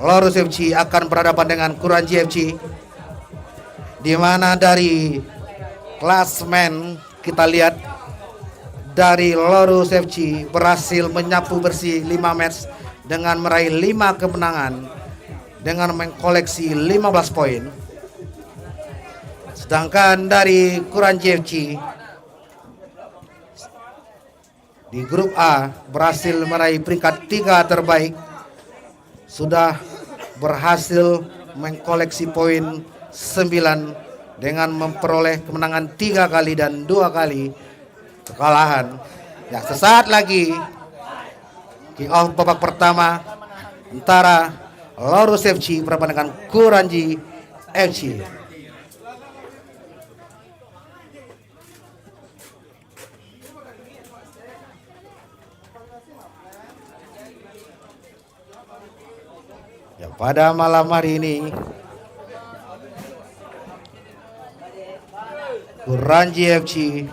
Lorus FC akan berhadapan dengan Kuranji FC, di mana dari klasmen kita lihat dari Lorus FC berhasil menyapu bersih 5 match dengan meraih 5 kemenangan dengan mengkoleksi 15 poin. Sedangkan dari Kuranji FC di grup A berhasil meraih peringkat 3 terbaik, sudah berhasil mengkoleksi poin 9 dengan memperoleh kemenangan 3 kali dan 2 kali kekalahan. Ya, sesaat lagi kick off babak pertama antara Lorus FC berhadapan dengan Kuranji FC. Ya, pada malam hari ini Kuranji FC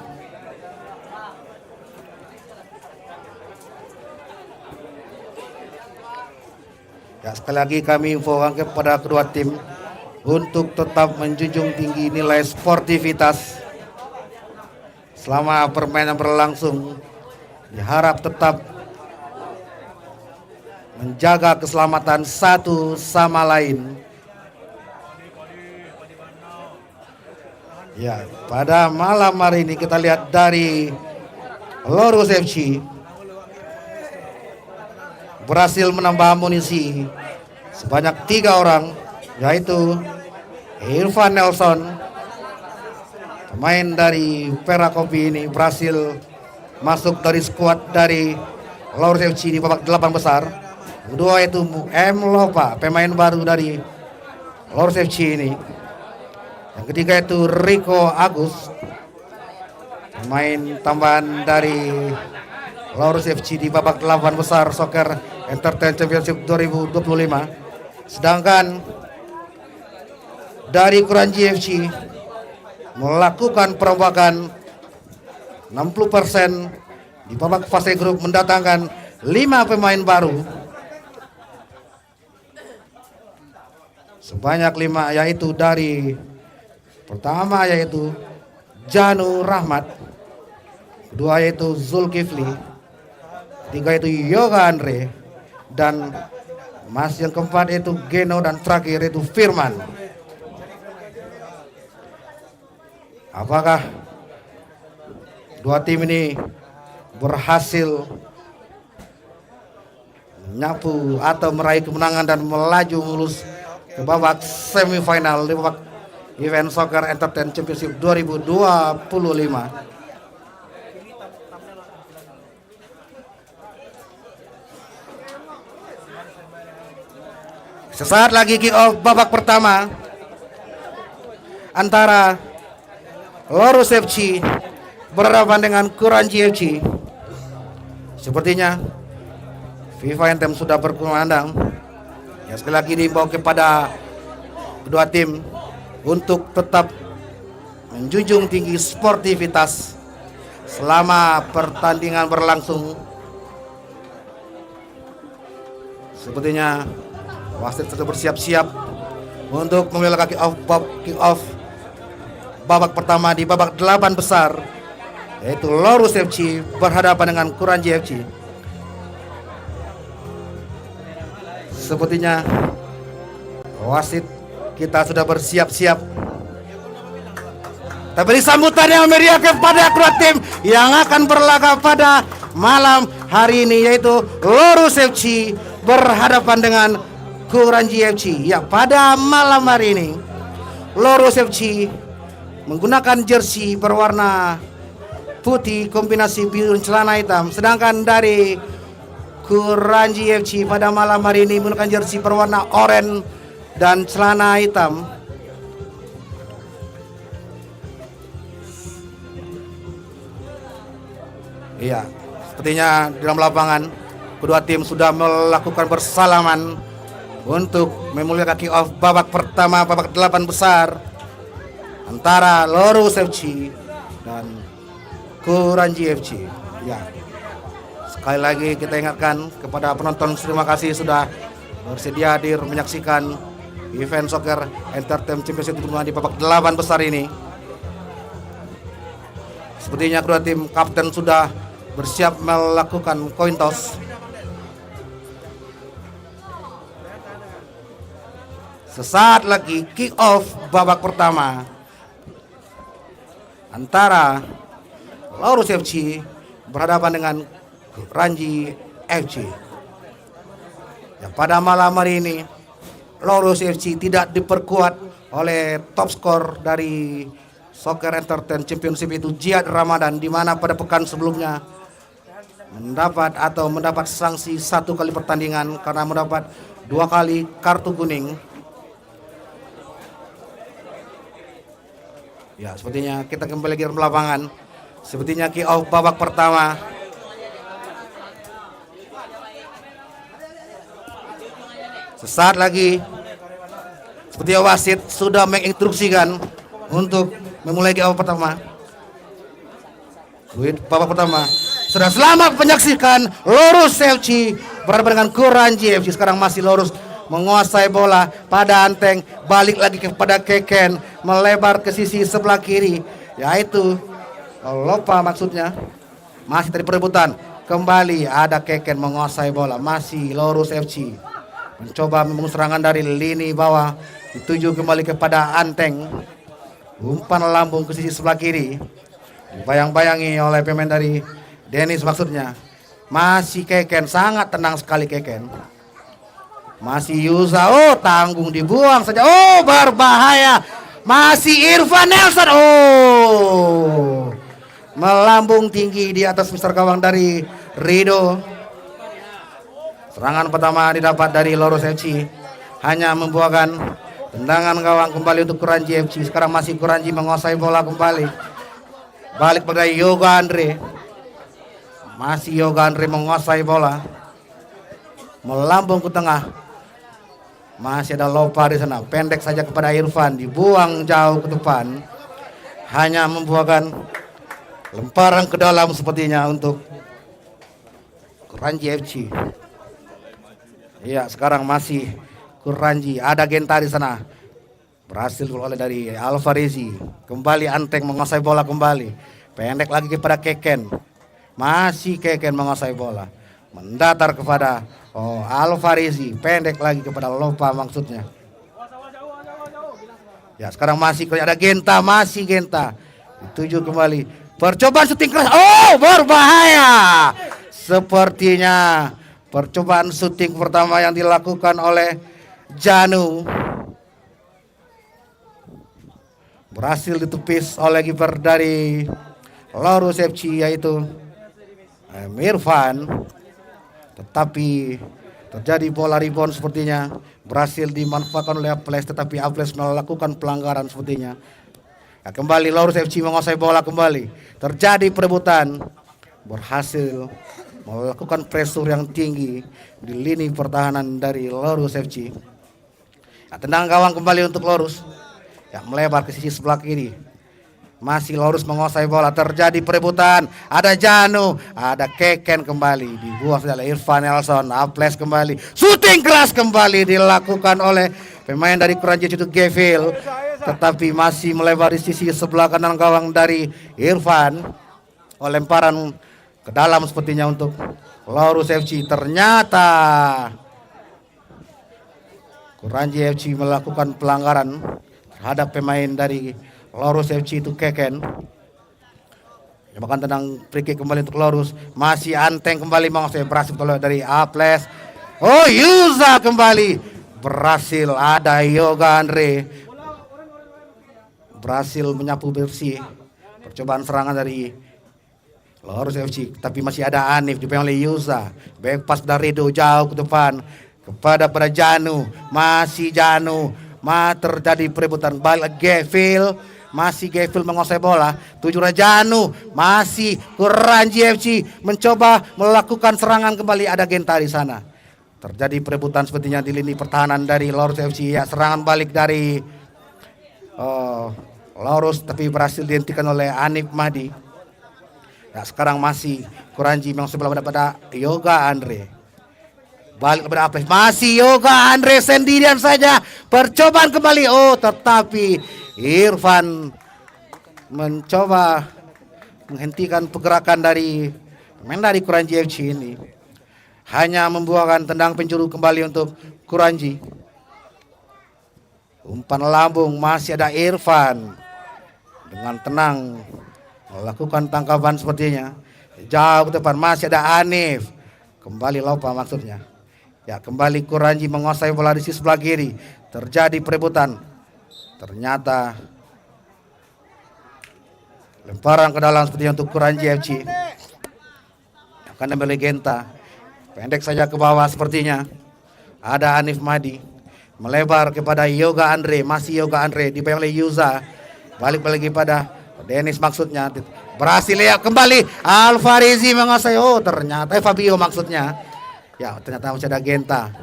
ya, sekali lagi kami infokan kepada kedua tim untuk tetap menjunjung tinggi nilai sportivitas selama permainan berlangsung. Diharap tetap menjaga keselamatan satu sama lain. Ya, pada malam hari ini kita lihat dari Lorus FC berhasil menambah amunisi sebanyak 3 orang, yaitu Irfan Nelson, pemain dari Perakopi ini berhasil masuk dari skuad dari Lorus FC di babak 8 besar. Kedua itu M. Lopa, pemain baru dari Lorus FC ini. Yang ketiga itu Rico Agus, pemain tambahan dari Lorus FC di babak 8 besar Soccer Entertainment Championship 2025. Sedangkan dari Kuranji FC melakukan perombakan 60% di babak fase grup, mendatangkan 5 pemain baru sebanyak 5, yaitu dari pertama yaitu Janu Rahmat, kedua yaitu Zulkifli, tiga itu Yoga Andre, dan yang keempat yaitu Geno, dan terakhir yaitu Firman. Apakah dua tim ini berhasil menyapu atau meraih kemenangan dan melaju mulus ke babak semifinal di babak event Soccer Entertainment Championship 2025? Sesaat lagi kick off babak pertama antara Lorus FC berhadapan dengan Kuranji FC. Sepertinya FIFA Anthem sudah berkumandang. Ya, sekali lagi diimbau kepada kedua tim untuk tetap menjunjung tinggi sportivitas selama pertandingan berlangsung. Sepertinya wasit sudah bersiap-siap untuk memulai kick off babak pertama di babak 8 besar, yaitu Lorus FC berhadapan dengan Kuranji FC. Sepertinya wasit kita sudah bersiap-siap. Kita beri sambutan yang meriah kepada kedua tim yang akan berlaga pada malam hari ini, yaitu Lorus FC berhadapan dengan Kuranji FC. Ya, pada malam hari ini Lorus FC menggunakan jersey berwarna putih kombinasi biru celana hitam, sedangkan dari Kuranji FC pada malam hari ini menggunakan jersey berwarna oranye dan celana hitam. Iya, sepertinya di dalam lapangan kedua tim sudah melakukan bersalaman untuk memulai kick off babak pertama, babak 8 besar antara Lorus FC dan Kuranji FC. Ya, sekali lagi kita ingatkan kepada penonton, terima kasih sudah bersedia hadir menyaksikan event soccer entertainment championship di babak 8 besar ini. Sepertinya kedua tim kapten sudah bersiap melakukan coin toss. Sesaat lagi kick off babak pertama antara Lorus FC berhadapan dengan Kuranji FC. Ya, pada malam hari ini Lorus FC tidak diperkuat oleh top skor dari Soccer Entertainment Championship itu Jihad Ramadan, di mana pada pekan sebelumnya mendapat sanksi 1 kali pertandingan karena mendapat 2 kali kartu kuning. Ya, sepertinya kita kembali lagi ke lapangan. Sepertinya kick off babak pertama. Sesaat lagi sepertinya wasit sudah menginstruksikan untuk memulai kick off pertama. Babak pertama sudah, selamat menyaksikan Lorus FC berhadapan dengan Kuranji FC. Sekarang masih Lorus menguasai bola pada Anteng, balik lagi kepada Keken, melebar ke sisi sebelah kiri, yaitu Lopa maksudnya. Masih dari perebutan, kembali ada Keken menguasai bola, masih Lorus FC mencoba membangun serangan dari lini bawah, dituju kembali kepada Anteng, umpan lambung ke sisi sebelah kiri, dibayang-bayangi oleh pemain dari Dennis maksudnya. Masih Keken, sangat tenang sekali Keken. Masih Yusa, oh tanggung, dibuang saja, oh berbahaya. Masih Irfan Nelson, oh melambung tinggi di atas mister gawang dari Rido. Serangan pertama didapat dari Lorus FC, hanya membuahkan tendangan gawang kembali untuk Kuranji FC. Sekarang masih Kuranji menguasai bola kembali, balik pada Yoga Andre. Masih Yoga Andre menguasai bola, melambung ke tengah. Masih ada Lopa di sana, pendek saja kepada Irfan, dibuang jauh ke depan, hanya membuahkan lemparan ke dalam sepertinya untuk Kuranji FC. Iya, sekarang masih Kuranji, ada Genta di sana, berhasil oleh dari Alvarezi. Kembali Anteng menguasai bola kembali, pendek lagi kepada Keken. Masih Keken menguasai bola, mendatar kepada Alvarezi, pendek lagi kepada Lopa maksudnya. Ya, sekarang masih ada Genta, masih Genta, dituju kembali, percobaan syuting keras, oh berbahaya. Sepertinya percobaan syuting pertama yang dilakukan oleh Janu berhasil ditepis oleh kiper dari Lorus FC, yaitu Irfan. Tetapi terjadi bola rebound sepertinya berhasil dimanfaatkan oleh Aples, tetapi Aples melakukan pelanggaran sepertinya. Ya, kembali Lorus FC menguasai bola kembali, terjadi perebutan, berhasil melakukan pressure yang tinggi di lini pertahanan dari Lorus FC. Ya, tendangan gawang kembali untuk Lorus, ya, melebar ke sisi sebelah kiri. Masih Lorus menguasai bola, terjadi perebutan, ada Janu, ada Keken kembali, dibuang oleh Irfan Nelson. Aples kembali, syuting keras kembali dilakukan oleh pemain dari Kuranji itu Gevil, tetapi masih melebar di sisi sebelah kanan gawang dari Irfan. Lemparan ke dalam sepertinya untuk Lorus FC. Ternyata Kuranji FC melakukan pelanggaran terhadap pemain dari Lorus FC itu Keken. Bahkan tendang free kick kembali untuk Lorus. Masih Anteng kembali menguasai, berhasil dari Aples. Oh, Yusa kembali berhasil, ada Yoga Andre berhasil menyapu bersih percobaan serangan dari Lorus FC, tapi masih ada Anif dipegang oleh Yusa. Back pass dari Rido jauh ke depan kepada Janu. Masih Janu, terjadi perebutan, balik Gevil. Masih Gevil menguasai bola, tuju Janu, masih Kuranji FC mencoba melakukan serangan kembali, ada Genta di sana. Terjadi perebutan sepertinya di lini pertahanan dari Lorus FC. Ya, serangan balik dari Lorus, tapi berhasil dihentikan oleh Anif Mahdi. Ya, sekarang masih Kuranji yang sebelah pada Yoga Andre. Balik kepada Aples. Masih Yoga Andre sendirian saja. Percobaan kembali. Oh, tetapi Irfan mencoba menghentikan pergerakan dari Kuranji FC ini. Hanya membuahkan tendang penjuru kembali untuk Kuranji. Umpan lambung masih ada Irfan. Dengan tenang melakukan tangkapan sepertinya. Jauh ke depan masih ada Hanif. Kembali Lopa maksudnya. Ya, kembali Kuranji menguasai bola di sisi sebelah kiri. Terjadi perebutan. Ternyata lemparan ke dalam sepertinya untuk Kuranji FC. Akan ambil Genta. Pendek saja ke bawah sepertinya. Ada Hanif Madi. Melebar kepada Yoga Andre. Masih Yoga Andre dibayang oleh Yuza. Balik lagi pada Dennis maksudnya. Berhasil ya kembali. Alfarizi menguasai. Oh, ternyata Fabio maksudnya. Ya, ternyata masih ada Genta.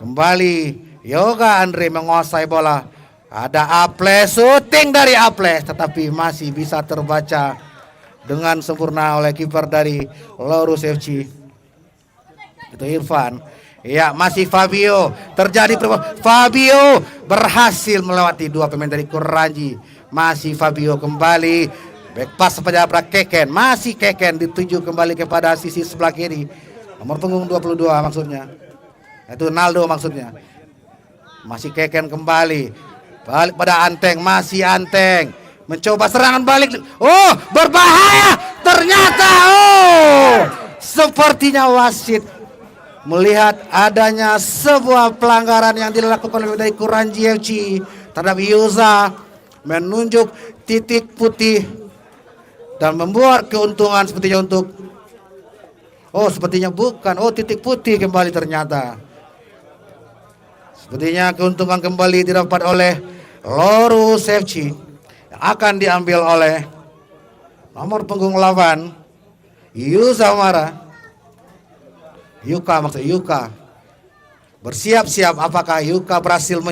Kembali Yoga Andre menguasai bola. Ada Aples, syuting dari Aples, tetapi masih bisa terbaca dengan sempurna oleh kiper dari Lorus FC. Itu Irfan. Ya, masih Fabio. Terjadi Fabio berhasil melewati dua pemain dari Kuranji. Masih Fabio kembali. Back pass pada Keken. Masih Keken dituju kembali kepada sisi sebelah kiri. Nomor punggung 22 maksudnya. Itu Naldo maksudnya. Masih Keken kembali. Balik pada Anteng. Masih Anteng. Mencoba serangan balik. Oh, berbahaya. Ternyata sepertinya wasit melihat adanya sebuah pelanggaran yang dilakukan oleh dari Kuranji FC terhadap Yuza, menunjuk titik putih dan membuat keuntungan sepertinya untuk sepertinya bukan. Titik putih kembali ternyata. Sepertinya keuntungan kembali didapat oleh Lorus FC. Yang akan diambil oleh nomor punggung 8 Yuza Mara. Yuka. Bersiap-siap apakah Yuka berhasil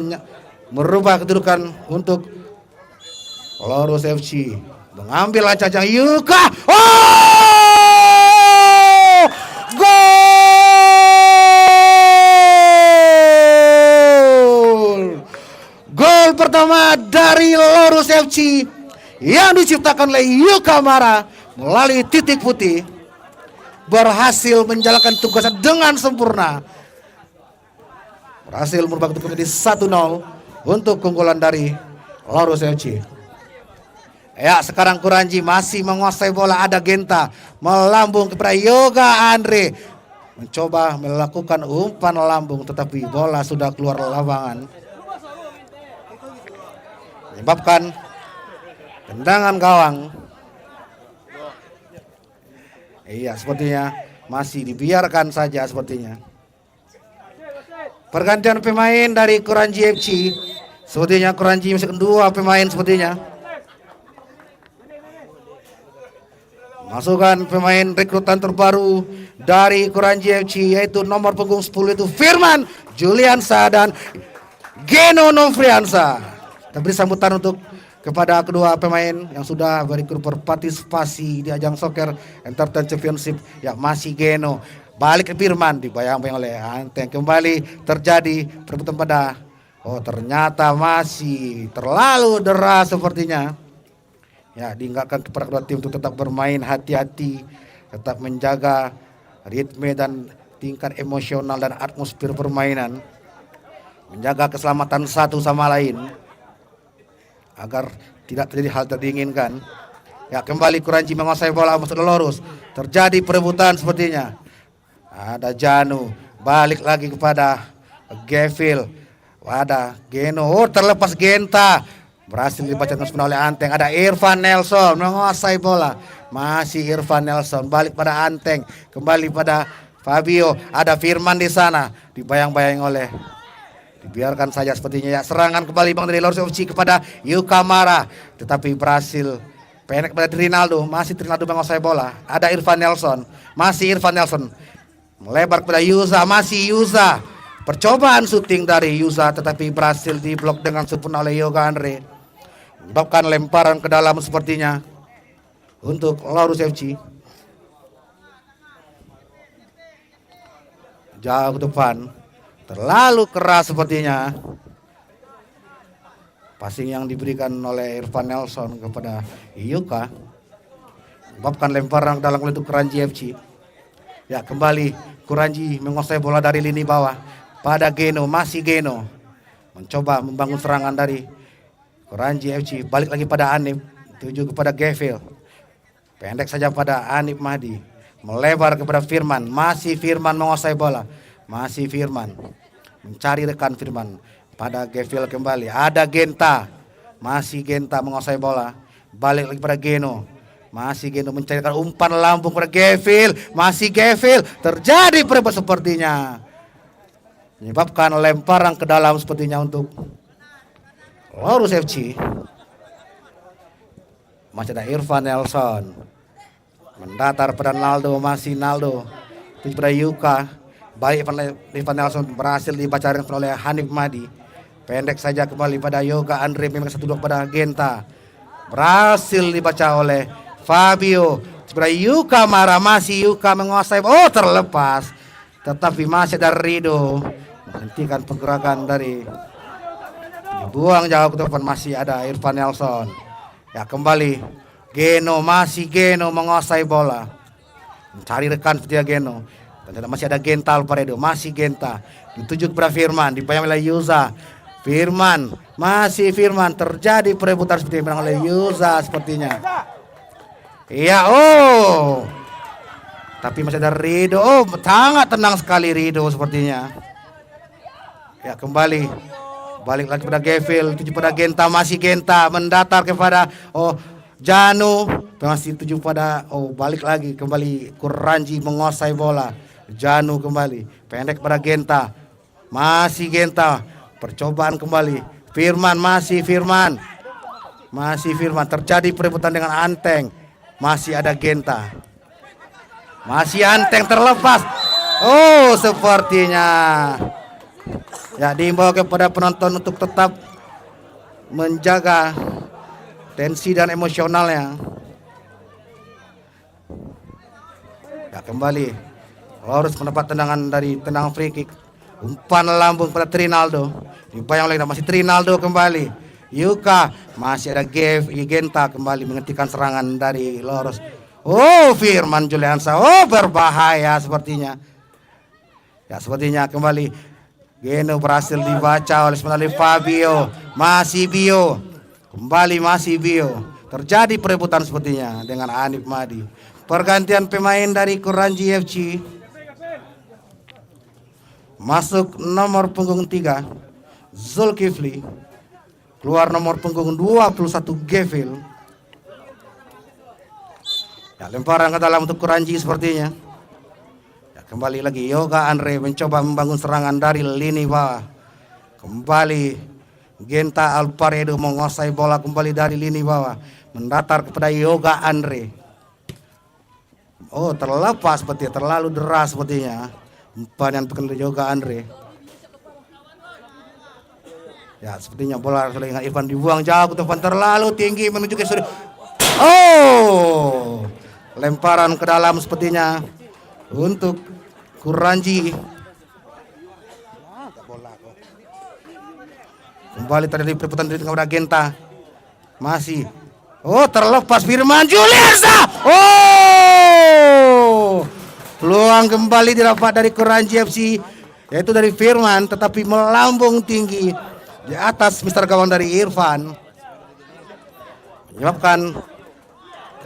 merubah kedudukan untuk Lorus FC. Mengambil ancang Yuka. Gol pertama dari Lorus FC yang diciptakan oleh Yuka Mara melalui titik putih, berhasil menjalankan tugasnya dengan sempurna. Berhasil merubah kedudukan menjadi 1-0 untuk keunggulan dari Lorus FC. Ya, sekarang Kuranji masih menguasai bola. Ada Genta melambung kepada Yoga Andre. Mencoba melakukan umpan lambung, tetapi bola sudah keluar lapangan. Menyebabkan tendangan gawang. Iya, sepertinya masih dibiarkan saja sepertinya. Pergantian pemain dari Kuranji FC. Sepertinya Kuranji masih kedua pemain sepertinya. Masukkan pemain rekrutan terbaru dari Kuranji FC, yaitu nomor punggung 10 itu Firman Juliansa dan Geno Novriansa. Beri sambutan untuk kepada kedua pemain yang sudah berpartisipasi di ajang Soccer Entertainment Championship. Ya, masih Geno. Balik ke Firman, dibayang-bayang oleh Anteng. Kembali terjadi perebutan pada. Ternyata masih terlalu deras sepertinya. Ya, diingatkan kepada kedua tim untuk tetap bermain hati-hati, tetap menjaga ritme dan tingkat emosional dan atmosfer permainan, menjaga keselamatan satu sama lain agar tidak terjadi hal tidak diinginkan. Ya, kembali Kuranji menguasai bola masuk Lorus. Terjadi perebutan sepertinya. Ada Janu, balik lagi kepada Gevil. Ada Geno, terlepas Genta. Berhasil dibacakan oleh Anteng. Ada Irfan Nelson menguasai bola. Masih Irfan Nelson, balik pada Anteng, kembali pada Fabio. Ada Firman di sana, dibayang-bayang oleh. Dibiarkan saja sepertinya. Ya, serangan kembali Bang dari Lorus FC kepada Yuka Mara, tetapi berhasil pendek pada Trinaldo. Masih Trinaldo menguasai bola. Ada Irfan Nelson, masih Irfan Nelson melebar kepada Yuza. Masih Yuza. Percobaan syuting dari Yuza tetapi berhasil diblok dengan sempurna oleh Yoga Andre. Menyebabkan lemparan ke dalam sepertinya untuk Lorus FC. jauh ke depan, terlalu keras sepertinya. Passing yang diberikan oleh Irfan Nelson kepada Yuka, menyebabkan lemparan dalam untuk Kuranji FC. Ya, kembali Kuranji menguasai bola dari lini bawah pada Geno, masih Geno mencoba membangun serangan dari Kuranji FC. Balik lagi pada Anip, tuju kepada Gevil, pendek saja pada Anip Mahdi, melebar kepada Firman, masih Firman menguasai bola, masih Firman mencari rekan Firman pada Gevil kembali, ada Genta, masih Genta menguasai bola, balik lagi pada Geno, masih Geno mencarikan umpan lambung pada Gevil, masih Gevil, terjadi perebut sepertinya, menyebabkan lemparan ke dalam sepertinya untuk Lorus FC. Masih ada Irfan Nelson mendatar pada Naldo, masih Naldo itu pada Yuka, baik Irfan Nelson berhasil dibaca oleh Hanif Mahdi, pendek saja kembali pada Yoga Andre, memang satu dua pada Genta, berhasil dibaca oleh Fabio pada Yuka, marah, masih Yuka menguasai, oh terlepas, tetapi masih ada Rido menghentikan pergerakan dari, dibuang jauh ke depan, masih ada Irfan Nelson. Ya, kembali Geno, masih Geno menguasai bola, mencari rekan seperti Geno, dan masih ada Genta Alvaredo, masih Genta dituju kepada Firman, dibayang oleh Yuza. Firman, masih Firman, terjadi perebutan seperti yang oleh Yuza sepertinya. Iya, oh, tapi masih ada Rido, oh sangat tenang sekali Rido sepertinya. Ya, kembali balik lagi pada Gevil, tuju pada Genta, masih Genta mendatar kepada Janu, masih tuju pada balik lagi kembali Kuranji menguasai bola. Janu kembali pendek pada Genta, masih Genta, percobaan kembali Firman, masih Firman, masih Firman, terjadi perebutan dengan Anteng, masih ada Genta, masih Anteng terlepas. Oh, sepertinya ya diimbau kepada penonton untuk tetap menjaga tensi dan emosionalnya. Ya, kembali Lorus mendapat tendangan dari tendangan free kick, umpan lambung pada Trinaldo, dibayang oleh masih Trinaldo kembali. Yuka, masih ada Genta kembali menghentikan serangan dari Lorus. Oh, Firman Juliansa, oh berbahaya sepertinya. Ya, sepertinya kembali Geno berhasil dibaca oleh Fabio, masih Bio, kembali masih Bio, terjadi perebutan sepertinya dengan Anip Mahdi. Pergantian pemain dari Kuranji FC, masuk nomor punggung 3 Zulkifli, keluar nomor punggung 21 Gevil. Ya, lemparan ke dalam untuk Kuranji sepertinya. Kembali lagi Yoga Andre mencoba membangun serangan dari lini bawah. Kembali Genta Alvaredo menguasai bola kembali dari lini bawah, mendatar kepada Yoga Andre. Oh, terlepas sepertinya, terlalu deras sepertinya umpan yang dilakukan Yoga Andre. Ya, sepertinya bola dengan Irfan dibuang jauh ke depan, terlalu tinggi menuju ke sudut. Oh, lemparan ke dalam sepertinya untuk Kuranji. Kembali terjadi perebutan dari kepada Genta, masih terlepas Firman Juliansa. Oh, peluang kembali didapat dari Kuranji FC, yaitu dari Firman, tetapi melambung tinggi di atas mister gawang dari Irfan, menyebabkan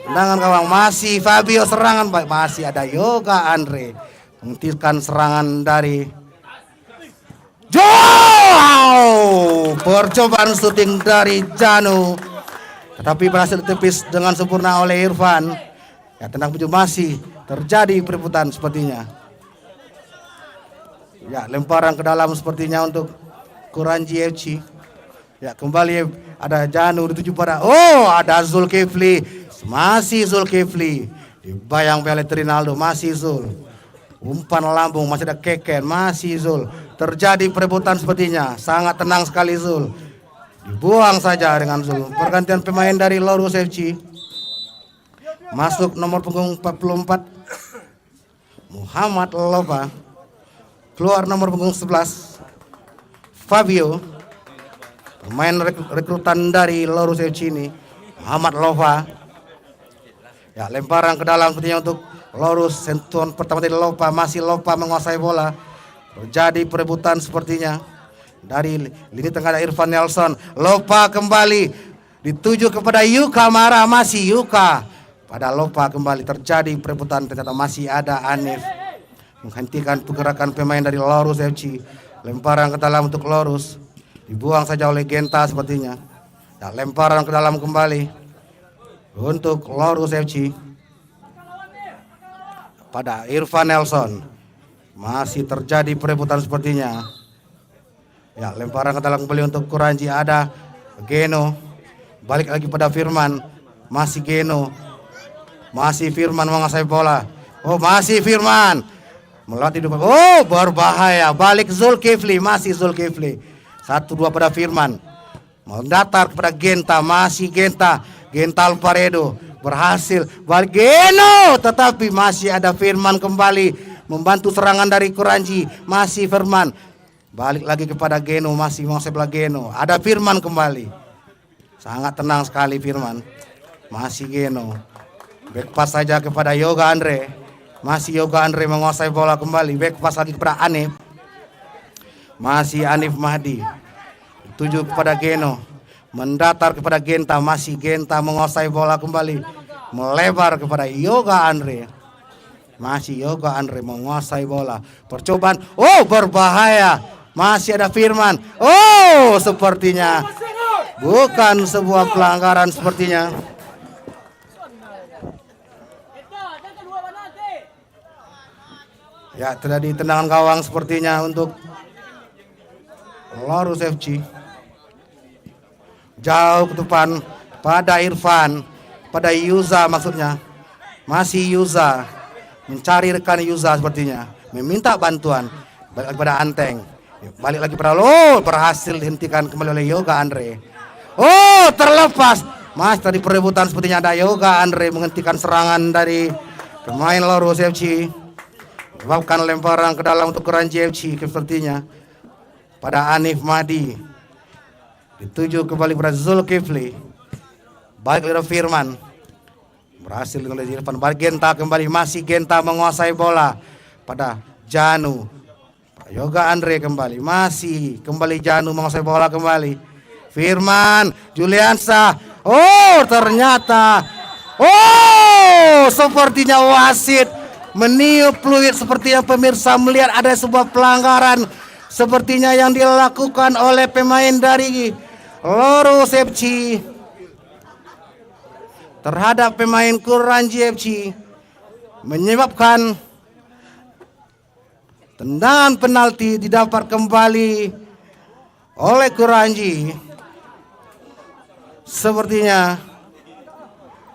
tendangan gawang. Masih Fabio, serangan baik, masih ada Yoga Andre menghentikan serangan dari percobaan syuting dari Janu, tetapi berhasil ditepis dengan sempurna oleh Irfan. Ya, tenang puju, masih terjadi perebutan sepertinya. Ya, lemparan ke dalam sepertinya untuk Kuranji FC. Ya, kembali ada Janu dituju pada ada Zulkifli, masih Zulkifli, dibayang oleh Trinaldo, masih Zul. Umpan lambung, masih ada Keken, masih Zul. Terjadi perebutan sepertinya, sangat tenang sekali Zul. Dibuang saja dengan Zul. Pergantian pemain dari Lorus FC, masuk nomor punggung 44 Muhammad Lopa, Keluar nomor punggung 11 Fabio, pemain rekrutan dari Lorus FC ini, Muhammad Lova. Ya, lemparan ke dalam sepertinya untuk Lorus. Sentuhan pertama dari Lova, masih Lova menguasai bola. Terjadi perebutan sepertinya dari lini tengah ada Irfan Nelson. Lova kembali dituju kepada Yuka Mara, masih Yuka pada Lova kembali. Terjadi perebutan, ternyata masih ada Anif menghentikan pergerakan pemain dari Lorus FC. Lemparan ke dalam untuk Lorus, dibuang saja oleh Genta sepertinya. Ya, lemparan ke dalam kembali untuk Lorus FC pada Irfan Nelson. Masih terjadi perebutan sepertinya. Ya, lemparan ke dalam kembali untuk Kuranji, ada Geno. Balik lagi pada Firman, masih Geno. Masih Firman menguasai bola. Oh, masih Firman melatih. Oh, berbahaya. Balik Zulkifli, masih Zulkifli. 1-2 pada Firman. Mendatar kepada Genta, masih Genta. Genta Alvaredo berhasil balik Geno, tetapi masih ada Firman kembali membantu serangan dari Kuranji. Masih Firman. Balik lagi kepada Geno, masih menguasai bola Geno. Ada Firman kembali. Sangat tenang sekali Firman. Masih Geno. Back pass saja kepada Yoga Andre. Masih Yoga Andre menguasai bola kembali. Back pass lagi kepada Anif. Masih Anif Mahdi. Tuju kepada Geno. Mendatar kepada Genta. Masih Genta menguasai bola kembali. Melebar kepada Yoga Andre. Masih Yoga Andre menguasai bola. Percobaan. Oh, berbahaya. Masih ada Firman. Oh, sepertinya bukan sebuah pelanggaran sepertinya. Ya, terjadi tendangan gawang sepertinya untuk Lorus FC. Jauh ke depan pada Irfan, pada Yuza maksudnya. Masih Yuza mencari rekan Yuza sepertinya, meminta bantuan. Balik lagi pada Anteng. Balik lagi pada berhasil dihentikan kembali oleh Yoga Andre. Oh, terlepas. Mas, tadi perebutan sepertinya ada Yoga Andre menghentikan serangan dari pemain Lorus FC. Menyebabkan lemparan ke dalam untuk Kuranji FC sepertinya pada Anif Mahdi. Dituju kembali pada Zulkifli. Balik kepada Firman. Berhasil oleh Irfan. Balik Genta kembali. Masih Genta menguasai bola pada Janu. Yoga Andre kembali. Masih kembali Janu menguasai bola kembali. Firman. Juliansa. Oh, ternyata. Oh, sepertinya wasit meniup fluid. Sepertinya pemirsa melihat ada sebuah pelanggaran sepertinya yang dilakukan oleh pemain dari Lorus FC terhadap pemain Kuranji FC, menyebabkan tendangan penalti didapat kembali oleh Kuranji. Sepertinya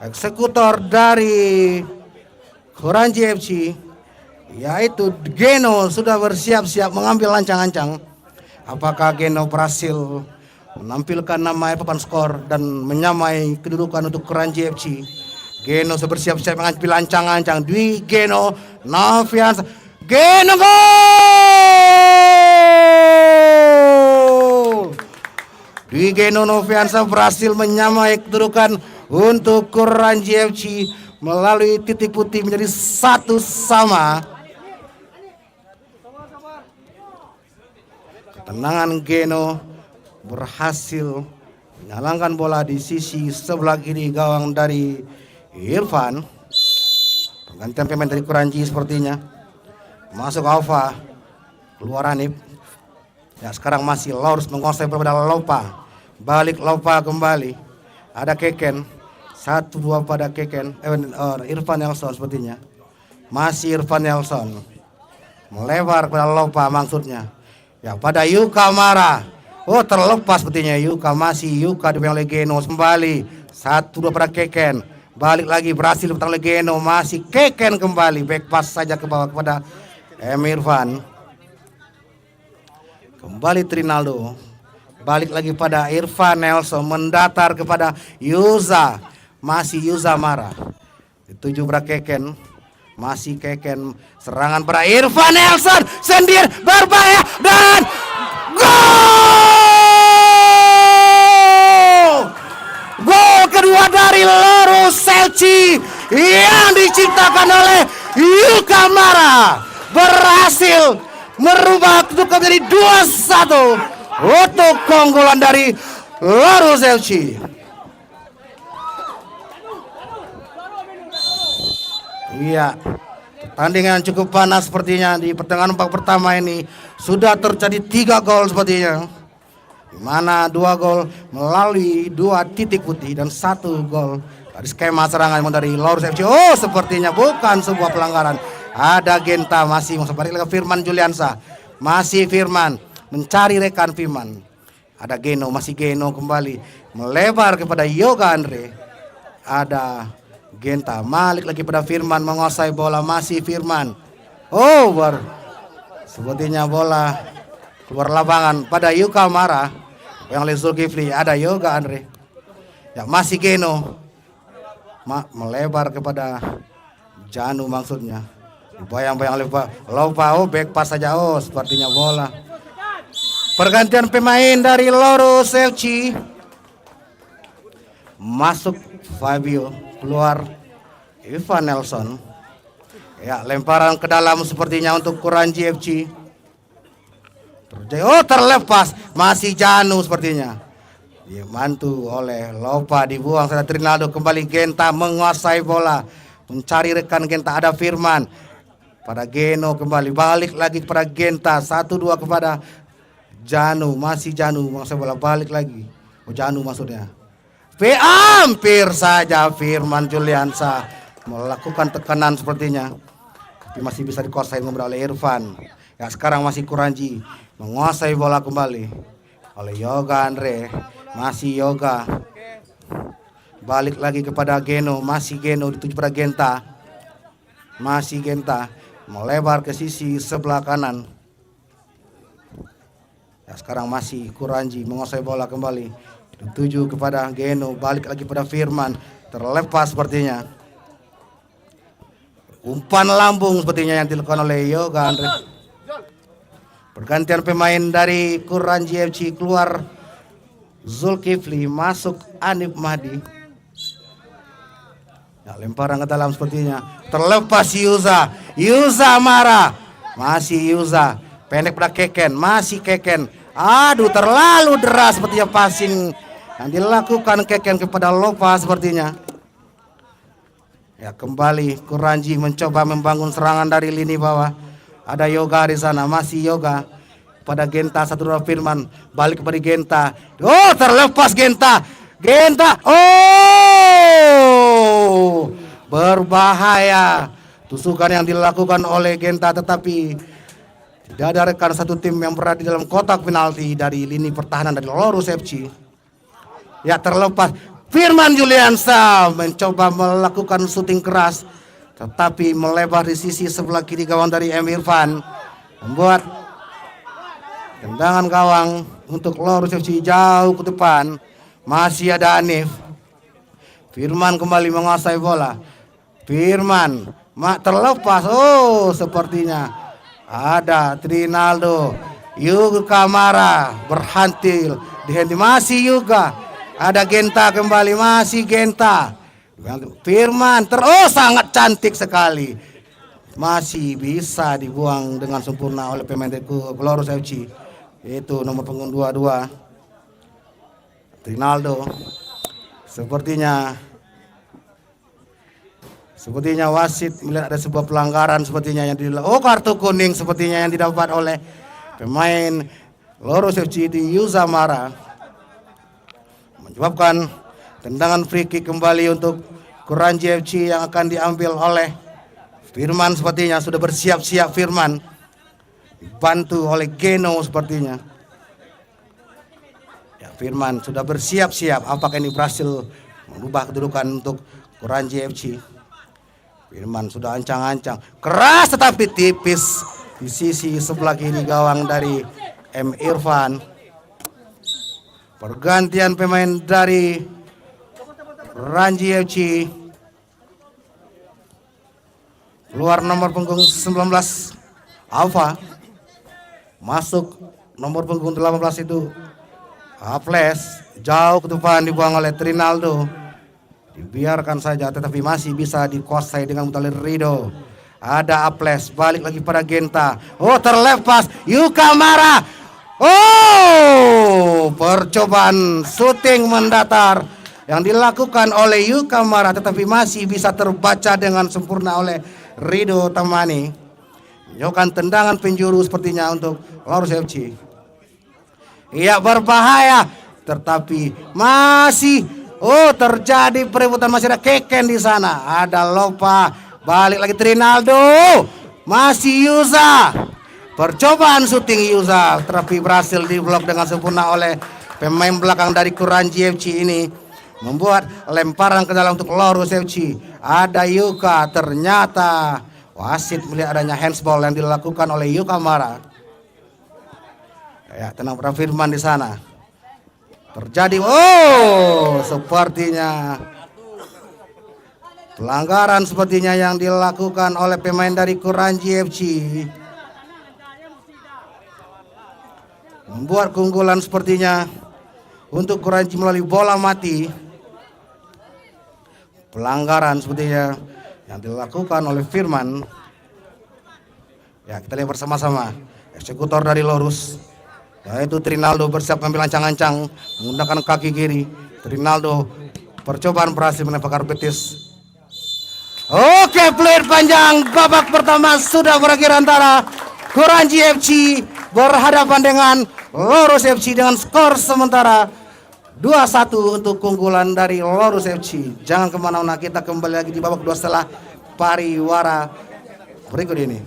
eksekutor dari Kuranji FC yaitu Geno sudah bersiap-siap mengambil lancang-lancang. Apakah Geno berhasil menampilkan nama papan skor dan menyamai kedudukan untuk Kuranji FC? Geno sudah bersiap-siap mengambil lancang-lancang. Dwi Geno Noviansa. Geno gol! Dwi Geno Noviansa berhasil menyamai kedudukan untuk Kuranji FC melalui titik putih menjadi 1-1. Ketenangan Geno berhasil menyalangkan bola di sisi sebelah kiri gawang dari Irfan. Penggantian pemain dari Kuranji sepertinya. Masuk Alfa, keluar Anip. Ya, sekarang masih Lorus menguasai pada Lopa. Balik Lopa kembali. Ada Keken. 1-2 pada Keken. Irfan Nelson sepertinya. Masih Irfan Nelson. Melebar pada Lopa maksudnya. Ya, pada Yuka Mara. Oh, terlepas sepertinya Yuka. Masih Yuka dipegang oleh Geno kembali. 1-2 pada Keken. Balik lagi berhasil dipegang oleh Geno. Masih Keken kembali. Back pass saja ke bawah kepada Irfan. Kembali Trinaldo. Balik lagi pada Irfan Nelson. Mendatar kepada Yuza. Masih Yuza Mara. Dituju pada Keken. Masih Keken, serangan pada Irfan Nelson sendiri berbahaya dan gol! Gol kedua dari Loro Selci yang diciptakan oleh Yuka Mara berhasil merubah kedudukan menjadi 2-1 untuk keunggulan dari Loro Selci. Iya, pertandingan cukup panas sepertinya di pertengahan babak pertama ini. Sudah terjadi 3 gol sepertinya, di mana 2 gol melalui 2 titik putih dan 1 gol dari skema serangan dari Loro FC. Oh, sepertinya bukan sebuah pelanggaran. Ada Genta masih balik ke Firman Juliansa. Masih Firman mencari rekan Firman. Ada Geno, masih Geno kembali melebar kepada Yoga Andre. Ada Genta, balik lagi pada Firman menguasai bola, masih Firman. Over. Sepertinya bola keluar lapangan pada Yuka Mara. Yang oleh Zulkifli, ada Yoga Andre. Ya, masih Geno. Melebar kepada Janu maksudnya. Bayang-bayang oleh Lopa, oh back pass saja, oh sepertinya bola. Pergantian pemain dari Loro Selci. Masuk Fabio, keluar Ivan Nelson. Ya, lemparan ke dalam sepertinya untuk Kuranji FC. Oh, terlepas, masih Janu sepertinya. Dibantu oleh Lopa, dibuang pada Trinaldo, kembali Genta menguasai bola. Mencari rekan Genta, ada Firman. Pada Geno kembali, balik lagi kepada Genta, 1-2 kepada Janu, masih Janu menguasai bola, balik lagi. Oh, Janu maksudnya. Hampir saja Firman Juliansa melakukan tekanan sepertinya, tapi masih bisa dikuasai oleh Irfan. Ya, sekarang masih Kuranji menguasai bola kembali oleh Yoga Andre, masih Yoga, balik lagi kepada Geno, masih Geno dituju pada Genta, masih Genta melebar ke sisi sebelah kanan. Ya, sekarang masih Kuranji menguasai bola kembali. Tuju kepada Geno, balik lagi pada Firman, terlepas sepertinya. Umpan lambung sepertinya yang dilakukan oleh Yoga Andre. Pergantian pemain dari Kuranji FC, keluar Zulkifli, masuk Anip Mahdi. Ya, lemparan ke dalam sepertinya, terlepas Yuza Mara, masih Yuza, pendek pada Keken, masih Keken. Aduh, terlalu deras sepertinya passing yang dilakukan Keken kepada Lopa sepertinya. Ya, kembali Kuranji mencoba membangun serangan dari lini bawah. Ada Yoga di sana, masih Yoga pada Genta, 1-2 Firman, balik kepada Genta. Oh, terlepas Genta. Oh, berbahaya tusukan yang dilakukan oleh Genta, tetapi tidak ada rekan satu tim yang berada di dalam kotak penalti dari lini pertahanan dari Loro FC. Ya, terlepas Firman Juliansa mencoba melakukan syuting keras, tetapi melebar di sisi sebelah kiri gawang dari M. Irfan, membuat tendangan gawang untuk Loro FC jauh ke depan. Masih ada Anif. Firman kembali menguasai bola. Firman terlepas. Oh, sepertinya ada Trinaldo. Yuga Mara berhantil, dihenti, masih Yuga. Ada Genta kembali, masih Genta. Firman sangat cantik sekali. Masih bisa dibuang dengan sempurna oleh pemain Loro FC. Itu nomor punggung 22. Trinaldo. Sepertinya wasit melihat ada sebuah pelanggaran sepertinya yang kartu kuning sepertinya yang didapat oleh pemain Loro FC di Yuza Mara, menyebabkan tendangan free kick kembali untuk Kuranji FC yang akan diambil oleh Firman. Sepertinya sudah bersiap-siap Firman, dibantu oleh Geno sepertinya. Ya, Firman sudah bersiap-siap. Apakah ini berhasil merubah kedudukan untuk Kuranji FC? Firman sudah ancang-ancang, keras tetapi tipis di sisi sebelah kiri gawang dari M. Irfan. Pergantian pemain dari Ranji FC, Keluar nomor punggung 19 Alfa. Masuk nomor punggung 18 itu Aples. Jauh ke depan dibuang oleh Trinaldo. Dibiarkan saja tetapi masih bisa dikuasai dengan Mutalir Rido. Ada Aples, balik lagi pada Genta. Oh, terlepas Yuka Mara. Oh, percobaan syuting mendatar yang dilakukan oleh Yuka Mara tetapi masih bisa terbaca dengan sempurna oleh Rido Tamani. Menunjukkan tendangan penjuru sepertinya untuk Lorus FC. Iya, berbahaya tetapi masih terjadi perebutan, masih ada Keken di sana. Ada Lopa, balik lagi Trinaldo. Masih Yuza. Percobaan syuting Yuza tetapi berhasil diblok dengan sempurna oleh pemain belakang dari Kuranji FC ini. Membuat lemparan ke dalam untuk Lorus FC. Ada Yuka, ternyata wasit melihat adanya handsball yang dilakukan oleh Yuka Mara. Ya, tenang pada Firman di sana. Terjadi, sepertinya pelanggaran sepertinya yang dilakukan oleh pemain dari Kuranji FC. Membuat keunggulan sepertinya untuk Kuranji melalui bola mati. Pelanggaran sepertinya yang dilakukan oleh Firman. Ya, kita lihat bersama-sama. Eksekutor dari Lorus, yaitu Trinaldo, bersiap mengambil ancang-ancang menggunakan kaki kiri. Trinaldo percobaan berhasil menembak betis. Oke, peluit panjang babak pertama sudah berakhir antara Kuranji FC berhadapan dengan Lorus FC dengan skor sementara 2-1 untuk keunggulan dari Lorus FC. Jangan kemana-mana, kita kembali lagi di babak kedua setelah pariwara berikut ini.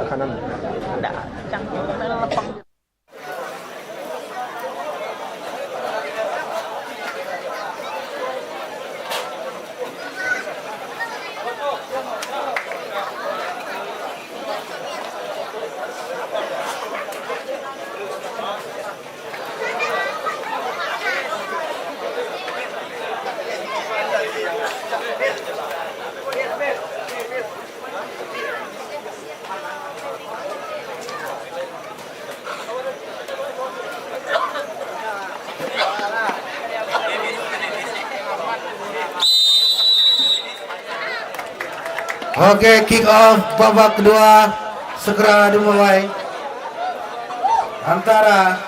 Kanan. Ada cangkul lepang. Oke, kick off babak kedua segera dimulai antara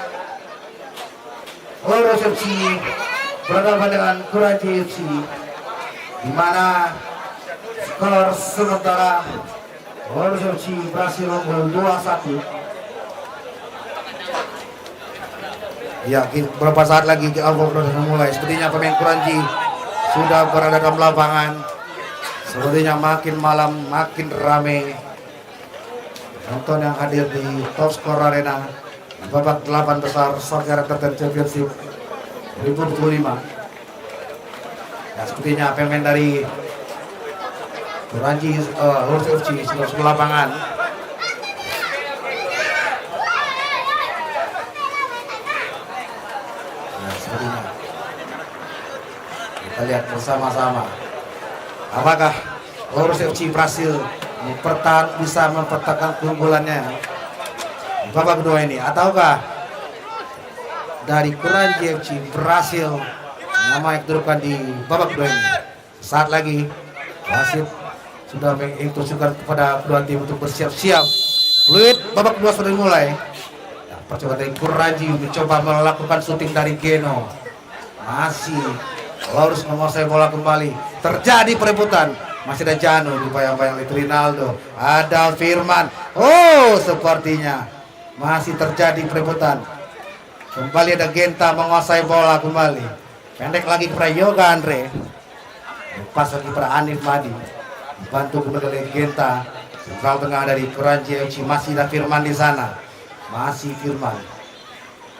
Lorus FC berhadapan dengan Kuranji FC, di mana skor sementara Lorus FC berhasil unggul 2-1. Ya, beberapa saat lagi babak kedua dimulai. Sepertinya pemain Kuranji sudah berada dalam lapangan. Sepertinya makin malam makin ramai penonton yang hadir di Top Skor Arena babak 8 besar Soccer Entertainment Championship 2025. Ya, sepertinya pemain dari Kuranji Lorus FC sudah masuk lapangan. Ya, sepertinya kita lihat bersama-sama apakah Lorus FC berhasil bisa mempertahankan keunggulannya di babak kedua ini, ataukah dari Kuranji FC berhasil menyamai kedudukan di babak kedua ini. Saat lagi wasit sudah menginstruksikan kepada kedua tim untuk bersiap-siap. Fluid babak kedua sudah dimulai. Ya, percobaan dari Kuranji mencoba melakukan syuting dari Geno. Masih Lorus menguasai bola kembali. Terjadi perebutan. Masih ada Janu dibayang-bayang oleh Rinaldo. Ada Firman. Oh, sepertinya masih terjadi perebutan. Kembali ada Genta menguasai bola kembali. Pendek lagi kepada Yoga Andre. Lepas lagi kepada Anif Madi. Bantu kembali oleh Genta. Sentral tengah dari Kuranji FC. Masih ada Firman di sana. Masih Firman.